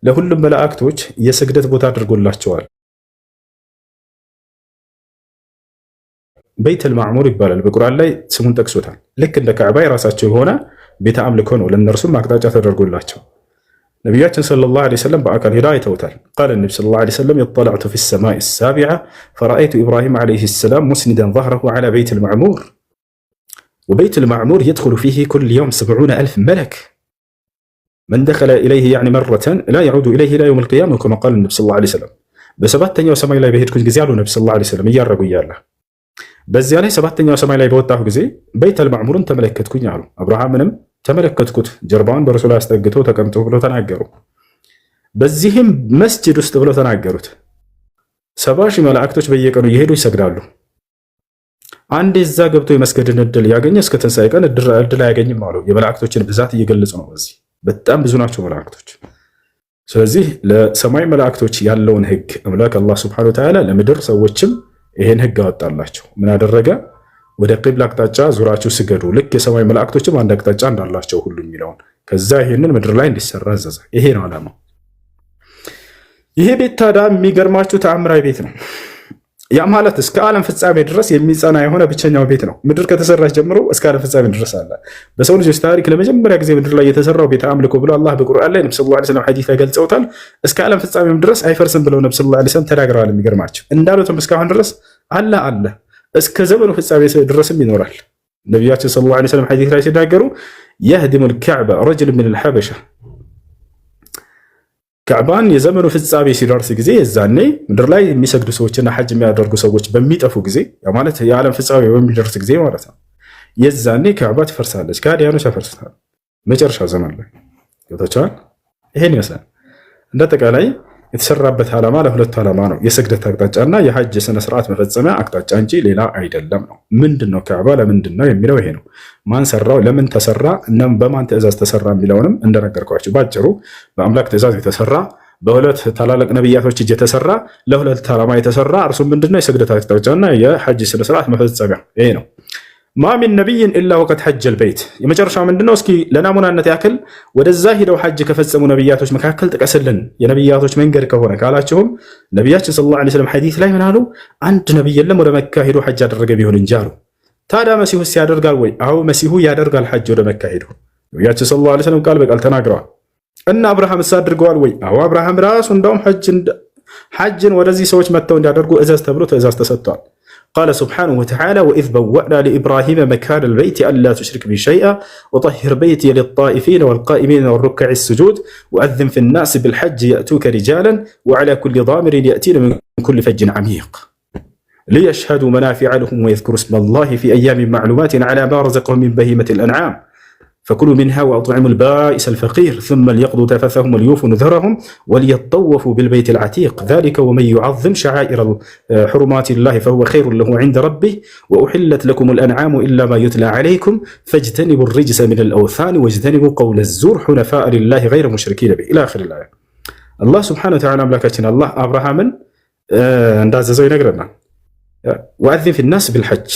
ለሁሉም መላእክቶች የስግደት ቦታ አድርጎላቸዋል። በይተል ማዕሙር ይባላል። በቁርአን ላይ ስሙን ጠቅሶታል። ልክ እንደ ካዕባ የራሳቸው የሆነ ቤተ አምልኮ ነው። ለእነርሱም አቅጣጫ ተደርጎላቸው ነቢያችን ሰለላሁ ዐለይሂ ወሰለም በአካል ሄዳ አይተውታል። ቃለ ነቢ ሰለላሁ ዐለይሂ ወሰለም ኢጠለዕቱ ፊ ሰማኢ ሳቢዓ ፈረአይቱ ኢብራሂም ዐለይሂ ሰላም ሙስኒደን ظهره ዐላ በይቲል ማዕሙር ወበይቱል ማዕሙር የድኹሉ ፊሂ ኩለ የውም 70,000 መለክ መን ደኸለ ኢለይሂ ያዕኒ መረተን ላ የዑዱ ኢለይሂ ኢላ የውሚል ቂያማ ከማ ቃለ ነቢ ሰለላሁ ዐለይሂ ወሰለም። በ7ኛው ሰማይ ላይ በሄድኩኝ ጊዜ አሉ ነቢ ሰለላሁ ዐለይሂ ወሰለም እያረጉ እያለ በዚያ ላይ 7ኛው ሰማይ ላይ በወጣሁ ጊዜ በይተል ማዕሙርን ተመለከትኩኝ አሉ። አብርሃምንም ተመለከትኩት፣ ጀርባውን በእርሱ ላይ አስጠግቶ ተቀምጦ ብሎ ተናገሩ። በዚህም መስጂድ ውስጥ ብሎ ተናገሩት። 70,000 መላእክቶች በየቀኑ እየሄዱ ይሰግዳሉ። አንድ እዛ ገብቶ የመስገድን እድል ያገኘ እስከ ትንሣኤ ቀን እድል አያገኝም አሉ። የመላእክቶችን ብዛት እየገለጹ ነው። በዚህ በጣም ብዙ ናቸው መላእክቶች። ስለዚህ ለሰማይ መላእክቶች ያለውን ህግ አምላክ አላህ ሱብሓነሁ ወተዓላ ለምድር ሰዎችም ይሄን ህግ አወጣላቸው። ምን አደረገ? ወደ ቂብላ አቅጣጫ ዙራችሁ ስገዱ፣ ልክ የሰማይ መላእክቶችም አንድ አቅጣጫ እንዳላቸው ሁሉ የሚለውን ከዛ ይሄንን ምድር ላይ እንዲሰራ አዘዘ። ይሄ ነው ዓላማው። ይሄ ቤት ታዲያ የሚገርማችሁ ተአምራዊ ቤት ነው። ያ ማለት እስከ ዓለም ፍጻሜ ድረስ የሚጸና የሆነ ብቸኛው ቤት ነው። ምድር ከተሰራች ጀምሮ እስከ ዓለም ፍጻሜ ድረስ አለ። በሰው ልጆች ታሪክ ለመጀመሪያ ጊዜ ምድር ላይ የተሰራው ቤተ አምልኮ ብሎ አላህ በቁርአን ላይ ነብዩ ሰለላሁ ዐለይሂ ወሰለም ሐዲስ ላይ ገልጸውታል። እስከ ዓለም ፍጻሜም ድረስ አይፈርስም ብለው ነብዩ ሰለላሁ ዐለይሂ ወሰለም ተናግረዋል። የሚገርማቸው እንዳሉትም እስካሁን ድረስ አለ እስከ ዘመኑ ፍጻሜ ድረስም ይኖራል። ነቢያችን ሰለላሁ ዐለይሂ ወሰለም ሐዲስ ላይ ሲናገሩ የህዲሙል ከዕባ ረጁል ሚነል ሐበሻ፣ ካዕባን የዘመኑ ፍጻሜ ሲደርስ ጊዜ የዛኔ ምድር ላይ የሚሰግዱ ሰዎችና ሐጅ የሚያደርጉ ሰዎች በሚጠፉ ጊዜ ማለት የዓለም ፍጻሜ በሚደርስ ጊዜ ማለት ነው። የዛኔ ካዕባ ትፈርሳለች፣ ከሃዲያኖች ያፈርሱታል። መጨረሻው ዘመን ላይ ገብታችኋል። ይሄን ይመስላል እንደጠቃላይ የተሰራበት ዓላማ ለሁለት ዓላማ ነው። የስግደት አቅጣጫና የሐጅ ስነ ስርዓት መፈጸሚያ አቅጣጫ እንጂ ሌላ አይደለም ነው። ምንድነው ካዕባ ለምንድን ነው የሚለው ይሄ ነው። ማን ሰራው፣ ለምን ተሰራ እና በማን ትእዛዝ ተሰራ የሚለውንም እንደነገርኳችሁ ባጭሩ በአምላክ ትእዛዝ የተሰራ በሁለት ታላላቅ ነብያቶች እጅ የተሰራ ለሁለት ዓላማ የተሰራ እርሱ ምንድነው የስግደት አቅጣጫና የሐጅ ስነ ስርዓት መፈጸሚያ ይሄ ነው። ማ ሚን ነቢይን ኢላ ወቀድ ሐጀል በይት። የመጨረሻው ምንድነው? እስኪ ለናሙናነት ያክል ወደዛ ሂደው ሐጅ ከፈጸሙ ነብያቶች መካከል ጥቀስልን የነብያቶች መንገድ ከሆነ ካላችሁም ነብያችን ሰለላሁ ዐለይሂ ወሰለም ሐዲስ ላይ ምን አሉ? አንድ ነብይ የለም ወደ መካ ሄዶ ሐጅ አደረገ ቢሆን እንጂ አሉ። ታዲያ መሲሁስ ያደርጋል ወይ? አዎ መሲሁ ያደርጋል ሐጅ ወደ መካ ሄዶ። ነብያችን ሰለላሁ ዐለይሂ ወሰለም ቃል በቃል ተናግረዋል። እና አብርሃምስ አድርገዋል ወይ? አዎ አብርሃም ራሱ እንደውም ሐጅን ወደዚህ ሰዎች መጥተው እንዲያደርጉ እዘዝ ተብሎ ትእዛዝ ተሰጥቷል። قال سبحانه وتعالى وإذ بوأنا لإبراهيم مكان البيت ألا تشرك بي شيئا وطهر بيتي للطائفين والقائمين والركع السجود وأذن في الناس بالحج يأتوك رجالا وعلى كل ضامر يأتين من كل فج عميق ليشهدوا منافع لهم ويذكروا اسم الله في أيام معلومات على ما رزقهم من بهيمة الأنعام فكلوا منها وأطعموا البائس الفقير ثم ليقضوا تفثهم وليوفوا نذرهم وليطوفوا بالبيت العتيق ذلك ومن يعظم شعائر حرمات الله فهو خير له عند ربه وأحلت لكم الأنعام إلا ما يتلى عليكم فاجتنبوا الرجس من الأوثان واجتنبوا قول الزور حنفاء لله غير مشركين به إلى آخر الآية. الله سبحانه وتعالى أملاكتنا الله أبراهام እንዳዘዘው ይነግረናል። وأذن في الناس بالحج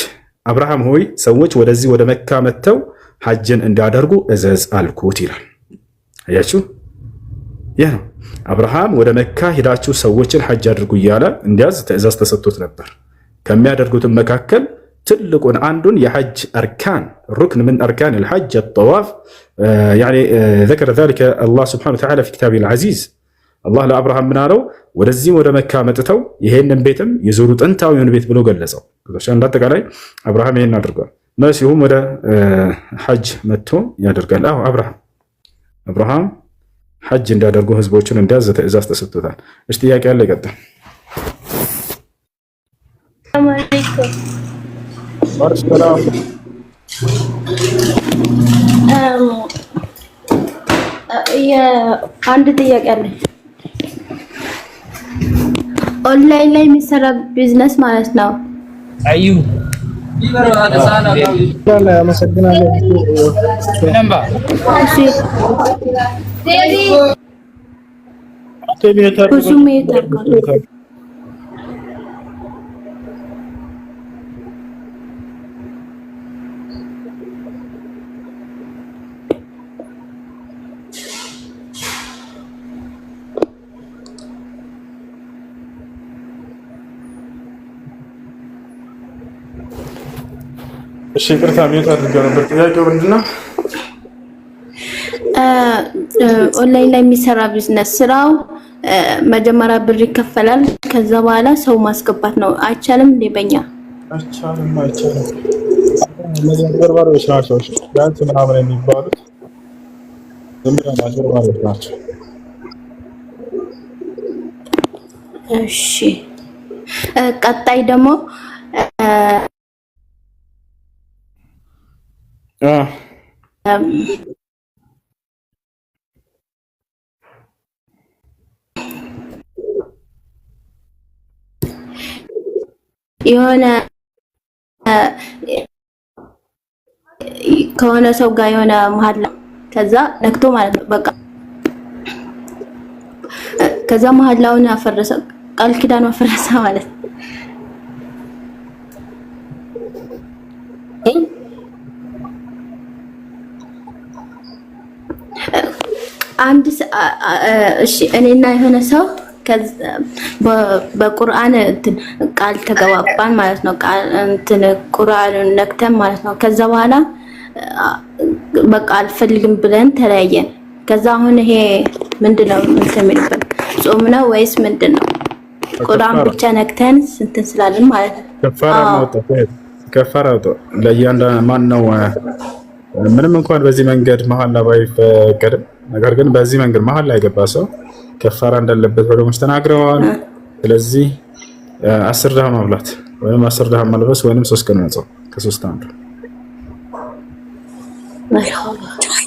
أبراهام هوي سوت ودزي ወደ መካ መተው ሐጅን እንዲያደርጉ እዘዝ አልኩት ይላል። አያችሁ ይህ ነው አብርሃም ወደ መካ ሄዳችሁ ሰዎችን ሐጅ አድርጉ እያለ እንዲያዝ ትእዛዝ ተሰጥቶት ነበር። ከሚያደርጉትም መካከል ትልቁን አንዱን የሐጅ አርካን ሩክን ምን አርካን الحج الطواف يعني ذكر ذلك الله سبحانه وتعالى في كتابه العزيز الله ለአብርሃም ምን አለው? ወደዚህም ወደ መካ መጥተው ይሄንን ቤትም የዞሩ ጥንታዊውን ቤት ብሎ ገለጸው። እንዳጠቃላይ አብርሃም ይሄን አድርጓል። መሲሁም ወደ ሐጅ መጥቶ ያደርጋል። አዎ አብርሃም ሐጅ እንዲያደርጉ ህዝቦችን እንዲያዝ ትእዛዝ ተሰጥቶታል። እሺ ጥያቄ አለ? ይቀጥል። አንድ ጥያቄ አለ። ኦንላይን ላይ የሚሰራ ቢዝነስ ማለት ነው። አዩ እሺ ይቅርታ ሚዩት አድርገው ነበር። ጥያቄው ምንድነው? ኦንላይን ላይ የሚሰራ ቢዝነስ ስራው መጀመሪያ ብር ይከፈላል፣ ከዛ በኋላ ሰው ማስገባት ነው። አይቻልም እንዴ? በእኛ አይቻልም። እነዚህ አጭበርባሪዎች ናቸው። ቢያንስ ምናምን የሚባሉት ዝም ብለው አጭበርባሪዎች ናቸው። እሺ ቀጣይ ደግሞ የሆነ ከሆነ ሰው ጋር የሆነ መሐላ ከዛ ነክቶ ማለት ነው። በቃ ከዛ መሐላውን አፈረሰ፣ ቃል ኪዳኑ አፈረሰ ማለት ነው። አንድ እሺ እኔና የሆነ ሰው በቁርአን ቃል ተገባባን ማለት ነው። ቃል ቁርአኑን ነክተን ማለት ነው። ከዛ በኋላ በቃ አልፈልግም ብለን ተለያየን። ከዛ አሁን ይሄ ምንድነው የሚልበት ጾም ነው ወይስ ምንድነው? ቁርአን ብቻ ነክተን እንትን ስላልን ማለት ነው። ከፋራ ወጣ ለእያንዳንዱ ማን ነው? ምንም እንኳን በዚህ መንገድ መሐላ ባይፈቀድም ነገር ግን በዚህ መንገድ መሐላ የገባ ሰው ከፋራ እንዳለበት ዑለሞች ተናግረዋል። ስለዚህ 10 ድርሃም ማብላት ወይም 10 ድርሃም መልበስ ወይም 3 ቀን መጾም ከ3 አንዱ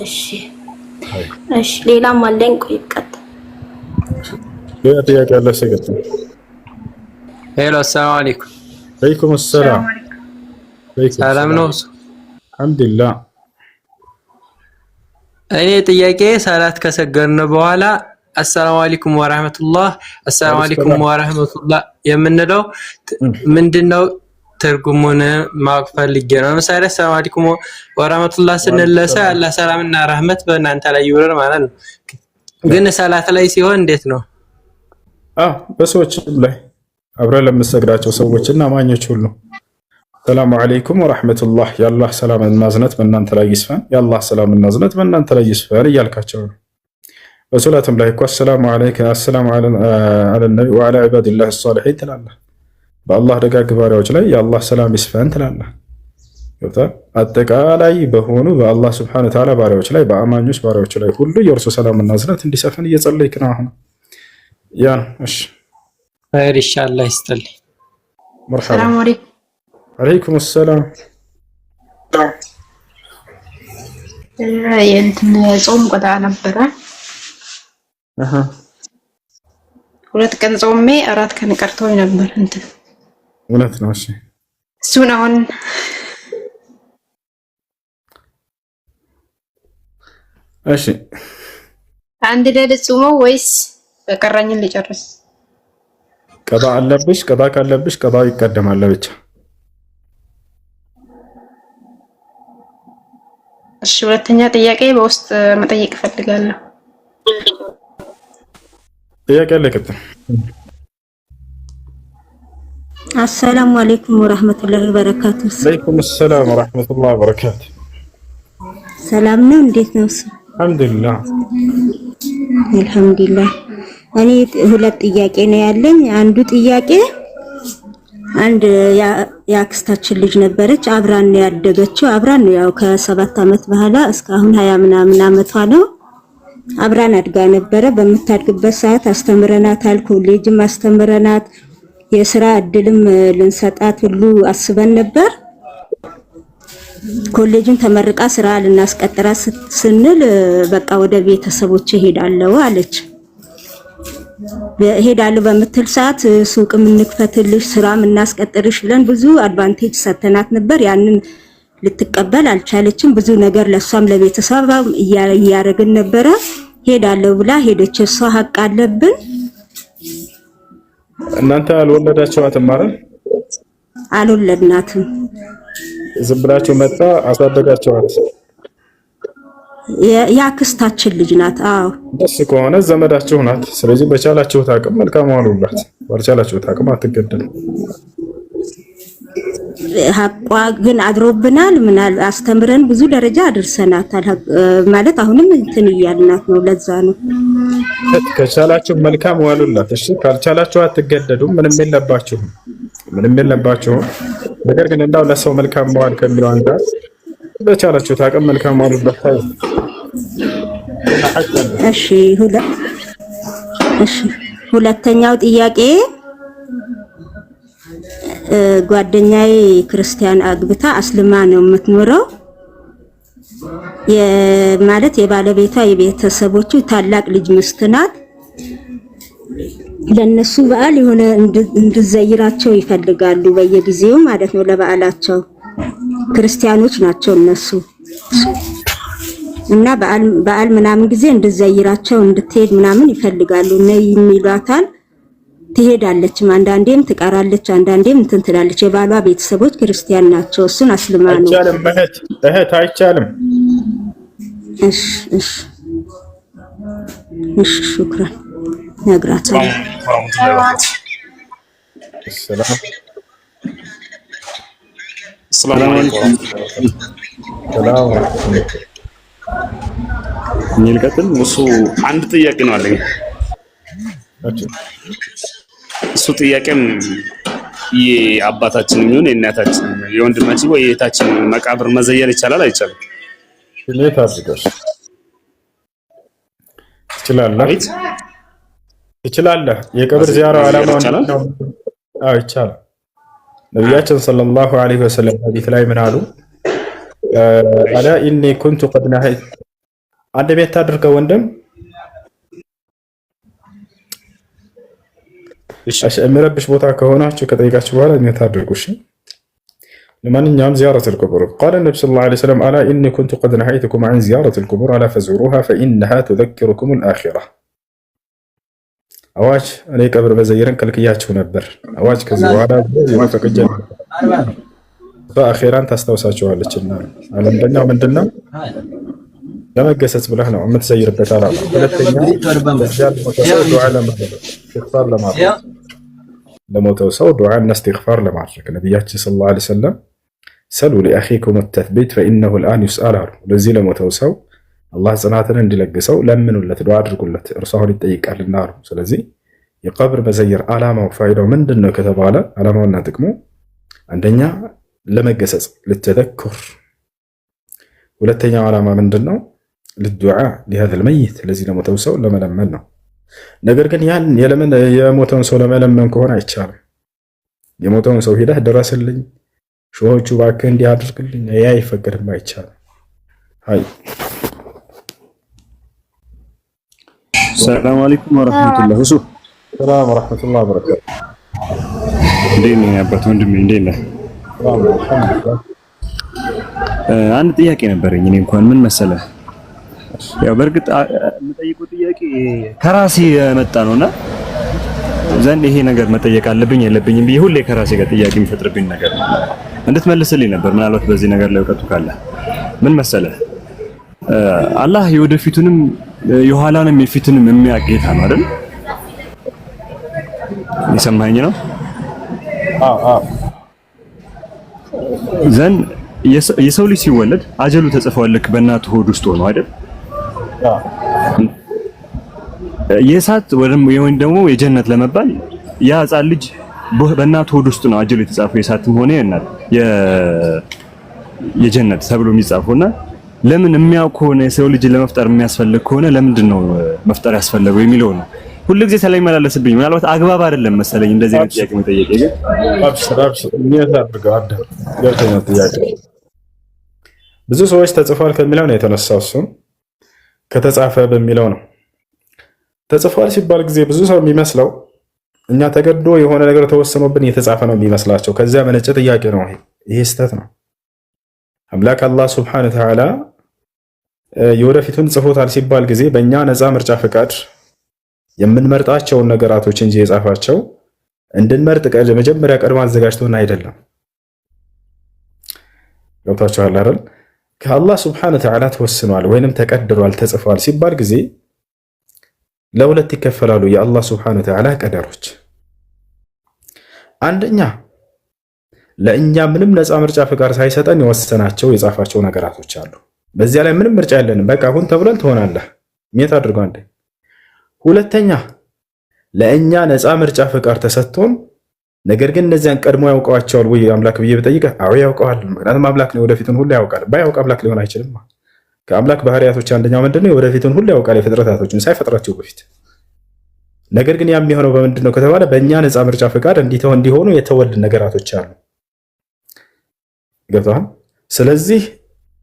እሺ ሌላም አለኝ። ቆይ ቀጥ ሌላ ጥያቄ አለ? ሰገጥ ሄሎ፣ አሰላሙ አለይኩም። ወአለይኩም ሰላም። ሰላም ነው? አልሐምዱሊላህ። እኔ ጥያቄ ሰላት ከሰገድን በኋላ አሰላሙ አለይኩም ወራህመቱላህ አሰላሙ አለይኩም ወራህመቱላህ የምንለው ምንድነው? ትርጉሙን ማወቅ ፈልጌ ነው። ለምሳሌ አሰላሙ አለይኩም ወራህመቱላህ ስንለሰ አላህ ሰላምና ረህመት በእናንተ ላይ ይውረድ ማለት ነው። ግን ሰላት ላይ ሲሆን እንዴት ነው? በሰዎች ላይ አብረን ለምንሰግዳቸው ሰዎችና አማኞች ሁሉ ሰላሙ አለይኩም ወራህመቱላህ የአላህ ሰላምና እዝነት በእናንተ ላይ ይስፈን፣ የአላህ ሰላምና እዝነት በእናንተ ላይ ይስፈን እያልካቸው ነው። በሶላትም ላይ እኮ አሰላሙ አለይከ አሰላሙ አለ ነቢ ወዐላ ዒባዲላህ ሷሊሒን ትላለህ። በአላህ ደጋግ ባሪያዎች ላይ የአላህ ሰላም ይስፈን ትላለህ። አጠቃላይ በሆኑ በአላህ ስብሐነ ወተዓላ ባሪያዎች ላይ በአማኞች ባሪያዎች ላይ ሁሉ የእርሱ ሰላምና እዝነት እንዲሰፍን እየጸለይክ ነው። አሁን ያ ነው። እሺ ኸይር ኢንሻአላህ ይስጥልኝ። መርሐባ። ሰላም አለይኩም። አለይኩም ሰላም። የእንትን ጾም ቆጣ ነበረ። ሁለት ቀን ጾሜ 4 ቀን ቀርቶኝ ነበር። እንትን እውነት ነው። እሺ እሱን አሁን እሺ አንድ ላይ ልጾመው ወይስ በቀራኝን ልጨርስ? ቀዳ አለብሽ። ቀዳ ካለብሽ ቀዳ ይቀደማል ብቻ። እሺ ሁለተኛ ጥያቄ በውስጥ መጠየቅ እፈልጋለሁ። ጥያቄ አለከተ። አሰላሙ አለይኩም ወራህመቱላሂ ወበረካቱ። ወአለይኩም ሰላም ወራህመቱላሂ ወበረካቱ። ሰላም ነው? እንዴት ነው? አልሐምዱሊላህ አልሐምዱሊላህ። እኔ ሁለት ጥያቄ ነው ያለኝ። አንዱ ጥያቄ አንድ የአክስታችን ልጅ ነበረች። አብራን ነው ያደገችው። አብራን ነው ያው ከ7 ዓመት በኋላ እስካሁን 20 ምናምን ዓመቷ ነው። አብራን አድጋ ነበረ። በምታድግበት ሰዓት አስተምረናታል። ኮሌጅም አስተምረናት የስራ እድልም ልንሰጣት ሁሉ አስበን ነበር። ኮሌጅን ተመርቃ ስራ ልናስቀጥራት ስንል በቃ ወደ ቤተሰቦች ሄዳለሁ አለች። ሄዳለሁ በምትል ሰዓት ሱቅም እንክፈትልሽ ስራም እናስቀጥርሽ ብለን ብዙ አድቫንቴጅ ሰተናት ነበር። ያንን ልትቀበል አልቻለችም። ብዙ ነገር ለሷም ለቤተሰቧም እያረግን ነበረ። ሄዳለሁ ብላ ሄደች። እሷ ሀቅ አለብን። እናንተ አልወለዳችኋትም ማለት? አልወለድናትም። ዝም ብላችሁ መጣ አሳደጋችኋት? የአክስታችን ልጅ ናት። አዎ ደስ ከሆነ ዘመዳችሁ ናት። ስለዚህ በቻላችሁት አቅም መልካም ዋሉላት፣ ባልቻላችሁት አቅም አትገደሉ። ሀቋ ግን አድሮብናል። ምናል አስተምረን ብዙ ደረጃ አድርሰናታል። ማለት አሁንም እንትን እያልናት ነው። ለዛ ነው ከቻላችሁ መልካም ዋሉላት። እሺ ካልቻላችሁ አትገደዱም። ምንም የለባችሁም። ነገር ግን እንዳው ለሰው መልካም መዋል ከሚለው አንፃር በቻላችሁት አቅም መልካም ዋሉላት። እሺ ሁለተኛው ጥያቄ ጓደኛዬ ክርስቲያን አግብታ አስልማ ነው የምትኖረው። ማለት የባለቤቷ የቤተሰቦቹ ታላቅ ልጅ ሚስት ናት። ለነሱ በዓል የሆነ እንድዘይራቸው ይፈልጋሉ በየጊዜው ማለት ነው። ለበዓላቸው ክርስቲያኖች ናቸው እነሱ እና በዓል ምናምን ጊዜ እንድዘይራቸው እንድትሄድ ምናምን ይፈልጋሉ። ነይ የሚሏታል። ትሄዳለች። አንዳንዴም ትቀራለች፣ አንዳንዴም እንትን ትላለች። የባሏ ቤተሰቦች ክርስቲያን ናቸው። እሱን አስልማ ነው። አይቻልም እህት አይቻልም። እሺ ሹክራን ነግራታለሁ። ሰላም አለይኩም። እንልቀጥል። እሱ አንድ ጥያቄ ነው አለኝ። እሱ ጥያቄም የአባታችን የሚሆን የእናታችን የወንድማችን ወይ የእህታችን መቃብር መዘየር ይቻላል አይቻልም? እንዴት አድርገሽ ትችላለህ? የቀብር ዚያራው ዓላማው ነው። አዎ ይቻላል። ነቢያችን ሰለላሁ ዐለይሂ ወሰለም ሐዲስ ላይ ምን አሉ? አላ ኢኒ ኩንቱ ቀድ ነሀይቱ አንድ ቤት አድርገው ወንድም የሚረብሽ ቦታ ከሆናችሁ ከጠይቃችሁ በኋላ እኔ ታድርጉ። እሺ ለማንኛውም زيارة القبور قال النبي صلى الله عليه وسلم ألا إني كنت قد نهيتكم عن زيارة القبور ألا فزوروها فإنها تذكركم الآخرة አዋጅ እኔ ቀብር መዘየርን ከልክያችሁ ነበር። አዋጅ ከዚህ በኋላ ወፈቀጀ በአኺራን ታስታውሳችኋለችና። አንደኛው ምንድነው ለመገሰጽ ብለህ ነው የምትዘይርበት አላማ። ሁለተኛ ለሞተው ሰው ዱዓና እስትግፋር ለማድረግ ነብያችን ሰለላሁ ዐለይሂ ወሰለም ሰሉ ለአኺኩም التثبيت فإنه الآن يسأل አሉ። ለዚህ ለሞተው ሰው አላህ ጽናትን እንዲለግሰው ለምኑለት፣ ዱዓ አድርጉለት፣ እርሱ አሁን ይጠይቃልና አሉ። ስለዚህ የቀብር መዘየር አላማው ፋይዳው ምንድነው ከተባለ አላማውና ጥቅሙ አንደኛ ለመገሰጽ ለተذكر፣ ሁለተኛው አላማ ምንድነው ለዱዓ لهذا الميت ለዚህ ለሞተው ሰው ለመለመን ነው። ነገር ግን ያን የሞተውን ሰው ለመለመን ከሆነ አይቻልም። የሞተውን ሰው ሄደህ ድረስልኝ፣ ሾሆቹ እባክህ እንዲህ አድርግልኝ፣ ያ አይፈቀድም፣ አይቻልም። አይ ሰላም አለይኩም ወራህመቱላሂ ወበረካቱ። ሰላም ወራህመቱላሂ ወበረካቱ። እንዴት ነህ አባት ወንድሜ? እንዴት ነህ? አንድ ጥያቄ ነበረኝ። እኔ እንኳን ምን መሰለህ፣ ያው በእርግጥ የምጠይቀው ጥያቄ ከራሴ የመጣ ነውና ዘንድ ይሄ ነገር መጠየቅ አለብኝ የለብኝም ብዬ ሁሌ ከራሴ ጋር ጥያቄ የሚፈጥርብኝ ነገር ነው። እንድትመልስልኝ ነበር። ምናልባት በዚህ ነገር ላይ እውቀቱ ካለ ምን መሰለህ፣ አላህ የወደፊቱንም የኋላንም የፊትንም የሚያውቅ ጌታ ነው አይደል? የሰማኸኝ ነው? ዘንድ የሰው ልጅ ሲወለድ አጀሉ ተጽፏል ልክ በእናቱ ሆድ ውስጥ ሆኖ አይደል? የእሳት ወይም ደግሞ የጀነት ለመባል ያ ሕፃን ልጅ በእናቱ ሆድ ውስጥ ነው አጀሉ የተጻፈው። የእሳትም ሆነ የጀነት ተብሎ የሚጻፈውና ለምን የሚያውቅ ከሆነ የሰው ልጅ ለመፍጠር የሚያስፈልግ ከሆነ ለምንድን ነው መፍጠር ያስፈልገው የሚለው ነው ሁልጊዜ ስለሚመላለስብኝ። ምናልባት አግባብ አይደለም መሰለኝ እንደዚህ አይነት ጥያቄ መጠየቅ። ግን ብዙ ሰዎች ተጽፏል ከሚለው ነው የተነሳው። እሱም ከተጻፈ በሚለው ነው። ተጽፏል ሲባል ጊዜ ብዙ ሰው የሚመስለው እኛ ተገዶ የሆነ ነገር ተወስኖብን የተጻፈ ነው የሚመስላቸው። ከዚያ መነጨ ጥያቄ ነው። ይሄ ስህተት ነው። አምላክ አላህ ሱብሓነሁ ወተዓላ የወደፊቱን ጽፎታል ሲባል ጊዜ በእኛ ነፃ ምርጫ ፈቃድ የምንመርጣቸውን ነገራቶች እንጂ የጻፋቸው እንድንመርጥ መጀመሪያ ቀድሞ አዘጋጅቶን አይደለም። ገብታችኋል አይደል? ከአላህ ሱብሓነሁ ወተዓላ ተወስኗል ወይንም ተቀድሯል ተጽፏል ሲባል ጊዜ ለሁለት ይከፈላሉ የአላህ ሱብሓነሁ ወተዓላ ቀደሮች። አንደኛ ለእኛ ምንም ነፃ ምርጫ ፍቃድ ሳይሰጠን የወሰናቸው የጻፋቸው ነገራቶች አሉ። በዚያ ላይ ምንም ምርጫ የለንም። በቃ አሁን ተብሏል ትሆናለህ ሜት አድርገው አንዴ። ሁለተኛ ለእኛ ነፃ ምርጫ ፍቃድ ተሰጥቶን ነገር ግን እነዚያን ቀድሞ ያውቀዋቸዋል ወይ አምላክ ብዬ ብጠይቅህ፣ አዎ ያውቀዋል። ምክንያቱም አምላክ ነው፣ ወደፊቱን ሁሉ ያውቃል። ባያውቅ አምላክ ሊሆን አይችልም። ከአምላክ ባህሪያቶች አንደኛው ምንድነው? የወደፊቱን ሁሉ ያውቃል፣ የፍጥረታቶችን ሳይፈጥራቸው በፊት። ነገር ግን ያ የሚሆነው በምንድነው ከተባለ በእኛ ነፃ ምርጫ ፍቃድ እንዲሆኑ የተወልድ ነገራቶች አሉ። ገብቶሃል? ስለዚህ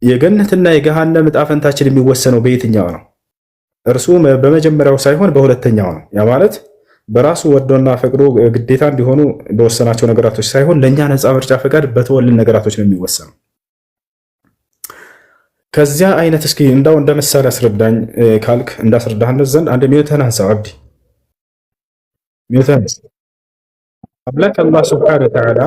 የገነትና የገሃነም ዕጣ ፈንታችን የሚወሰነው በየትኛው ነው? እርሱ በመጀመሪያው ሳይሆን በሁለተኛው ነው። ያ ማለት በራሱ ወዶና ፈቅዶ ግዴታ እንዲሆኑ በወሰናቸው ነገራቶች ሳይሆን ለእኛ ነፃ ምርጫ ፈቃድ በተወልን ነገራቶች ነው የሚወሰነው። ከዚያ አይነት እስኪ እንዳው እንደ ምሳሌ አስረዳኝ ካልክ እንዳስረዳህነት ዘንድ አንድ ሚውተን አንሳው። አብዲ ሚውተን አምላክ አላህ ሱብሓነሁ ወተዓላ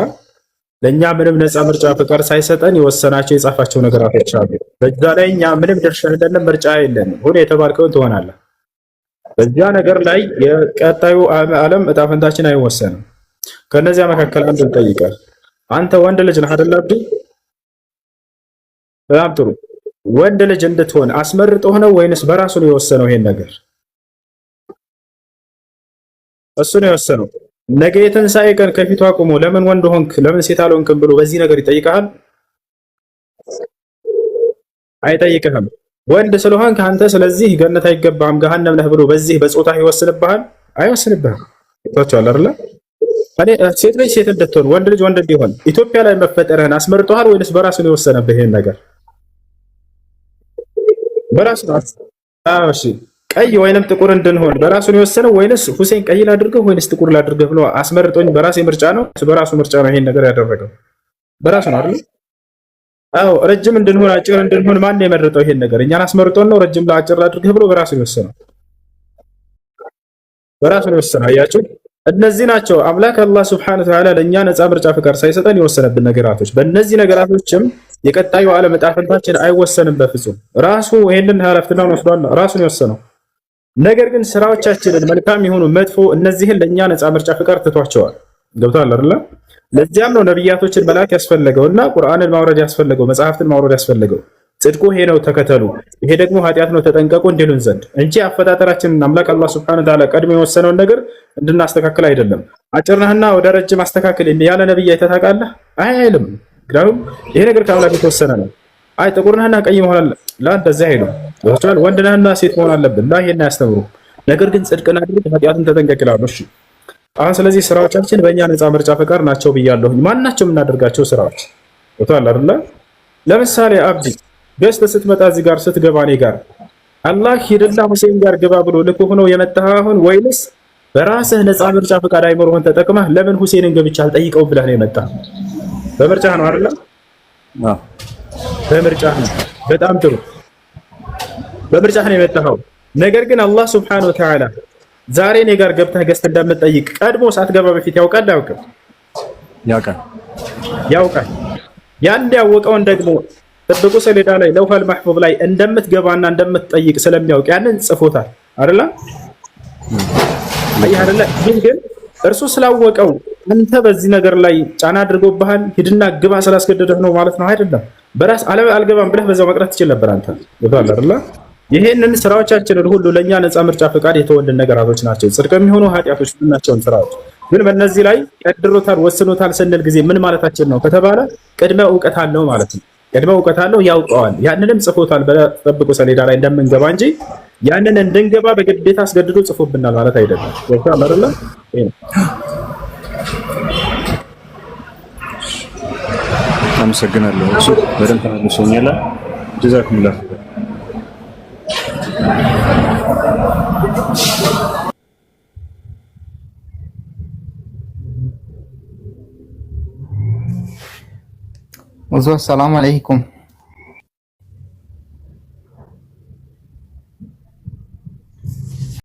ለእኛ ምንም ነፃ ምርጫ ፈቃድ ሳይሰጠን የወሰናቸው የጻፋቸው ነገራቶች አሉ። በዛ ላይ እኛ ምንም ድርሻ የለንም፣ ምርጫ የለንም። ሁሉ የተባልከውን ትሆናለህ። በዚያ ነገር ላይ የቀጣዩ ዓለም ዕጣ ፈንታችን አይወሰንም። ከነዚያ መካከል አንድ ልጠይቅህ። አንተ ወንድ ልጅ ነህ አይደል? አብዲ በጣም ጥሩ። ወንድ ልጅ እንድትሆን አስመርጦህ ነው ወይንስ በራሱ ነው የወሰነው? ይሄን ነገር እሱ ነው የወሰነው። ነገ የትንሣኤ ቀን ከፊቱ አቁሞ ለምን ወንድ ሆንክ ለምን ሴት አልሆንክም ብሎ በዚህ ነገር ይጠይቅሃል? አይጠይቅህም። ወንድ ስለሆንክ አንተ ስለዚህ ገነት አይገባህም ገሃነም ነህ ብሎ በዚህ በጾታ ይወስንብሃል? አይወስንብህም። ታውቃለህ አይደል? እኔ ሴት ልጅ ሴት እንድትሆን ወንድ ልጅ ወንድ እንዲሆን ኢትዮጵያ ላይ መፈጠርህን አስመርጦሃል ወይንስ በራሱ ነው የወሰነብህ? ይሄን ነገር በራሱ ነው እሺ ቀይ ወይንም ጥቁር እንድንሆን በራሱ ነው የወሰነው ወይንስ ሁሴን ቀይ ላድርገው ወይንስ ጥቁር ላድርገው ብሎ አስመርጦኝ በራሴ ምርጫ ነው? በራሱ ምርጫ ነው ይሄን ነገር ያደረገው። በራሱ ነው አይደል? አዎ ረጅም እንድንሆን አጭር እንድንሆን ማን ነው የመረጠው ይሄን ነገር? እኛን አስመርጦን ነው ረጅም ለአጭር ላድርገው ብሎ በራሱ ነው የወሰነው። በራሱ ነው የወሰነው። አያችሁ፣ እነዚህ ናቸው አምላክ አላህ Subhanahu Wa Ta'ala ለኛ ነፃ ምርጫ ፍቃድ ሳይሰጠን የወሰነብን ነገራቶች። በእነዚህ ነገራቶችም የቀጣዩ ዓለም ዕጣ ፈንታችን አይወሰንም በፍጹም። ራሱ ይሄንን ኃላፊነቱን ወስዷል፣ ራሱ ነው የወሰነው። ነገር ግን ስራዎቻችንን መልካም የሆኑ መጥፎ እነዚህን ለኛ ነፃ ምርጫ ፍቃድ ትቷቸዋል። ገብቷል አይደል? ለዚያም ነው ነብያቶችን መላክ ያስፈልገውና ቁርአንን ማውረድ ያስፈልገው መጽሐፍትን ማውረድ ያስፈልገው። ጽድቁ ይሄ ነው ተከተሉ፣ ይሄ ደግሞ ኃጢአት ነው ተጠንቀቁ እንዲሉን ዘንድ እንጂ አፈጣጠራችንን አምላክ አላህ Subhanahu Wa Ta'ala ቀድሞ የወሰነውን ነገር እንድናስተካክል አይደለም። አጭር ነህና ወደ ረጅም አስተካክል ያለ ነብይ አይተህ ታውቃለህ? አይልም። ምክንያቱም ይሄ ነገር ከአምላክ የተወሰነ ነው። አይ ጥቁር ነህና ቀይ መሆን አለ እንደዚህ አይልም። ወጥቷል። ወንድ ነህና ሴት መሆን አለብን ይሄን አያስተምሩ። ነገር ግን ጽድቅን አድርግ ኃጢአትን ተጠንቀቅ ይላሉ። እሺ አሁን ስለዚህ ስራዎቻችን በእኛ ነፃ ምርጫ ፈቃድ ናቸው ብያለሁ። ማናቸው የምናደርጋቸው ስራዎች ወጥቷል አይደል? ለምሳሌ አብዲ ገዝተህ ስትመጣ እዚህ ጋር ስትገባ እኔ ጋር አላህ ሂድና ሁሴን ጋር ግባ ብሎ ልኮ ሆኖ የመጣህ አሁን ወይንስ በራስህ ነፃ ምርጫ ፈቃድ አይምሮህን ተጠቅመህ ለምን ሁሴንን ገብቻ አልጠይቀው ብለህ ነው የመጣህ? በምርጫህ ነው አይደል? አዎ በምርጫህ ነው። በጣም ጥሩ በምርጫህ ነው የመጣኸው። ነገር ግን አላህ Subhanahu Wa Ta'ala ዛሬ እኔ ጋር ገብተህ ገዝተህ እንደምትጠይቅ ቀድሞ ሳትገባ በፊት ያውቃል አያውቅም? ያውቃል። ያን ያወቀውን ደግሞ ጥብቁ ሰሌዳ ላይ ለውሃል ማህፉዝ ላይ እንደምትገባና እንደምትጠይቅ ስለሚያውቅ ያንን ጽፎታል አይደል? አይደለ? ግን እርሱ ስላወቀው አንተ በዚህ ነገር ላይ ጫና አድርጎብሃል ሂድና ግባ ስላስገደደህ ነው ማለት ነው አይደለም። በራስ አልገባም ብለህ በዛው መቅረት ትችል ነበር አንተ ይባል አይደል? ይሄንን ስራዎቻችንን ሁሉ ለኛ ነፃ ምርጫ ፈቃድ የተወልን ነገራቶች ናቸው። ጽድቅ የሚሆኑ ኃጢአቶች ናቸው ስራዎች። ግን በእነዚህ ላይ ቀድሮታል ወስኖታል ስንል ጊዜ ምን ማለታችን ነው ከተባለ ቅድመ እውቀት አለው ማለት ነው። ቅድመ እውቀት አለው ያውቀዋል። ያንንም ጽፎታል በጠብቁ ሰሌዳ ላይ እንደምንገባ እንጂ ያንን እንድንገባ በግዴታ አስገድዶ ጽፎብናል ማለት አይደለም። ወጥቷል አይደል? አመሰግናለሁ። እሱ በደንብ ተመልሶኛል። ጀዛኩሙላህ ሰላም አለይኩም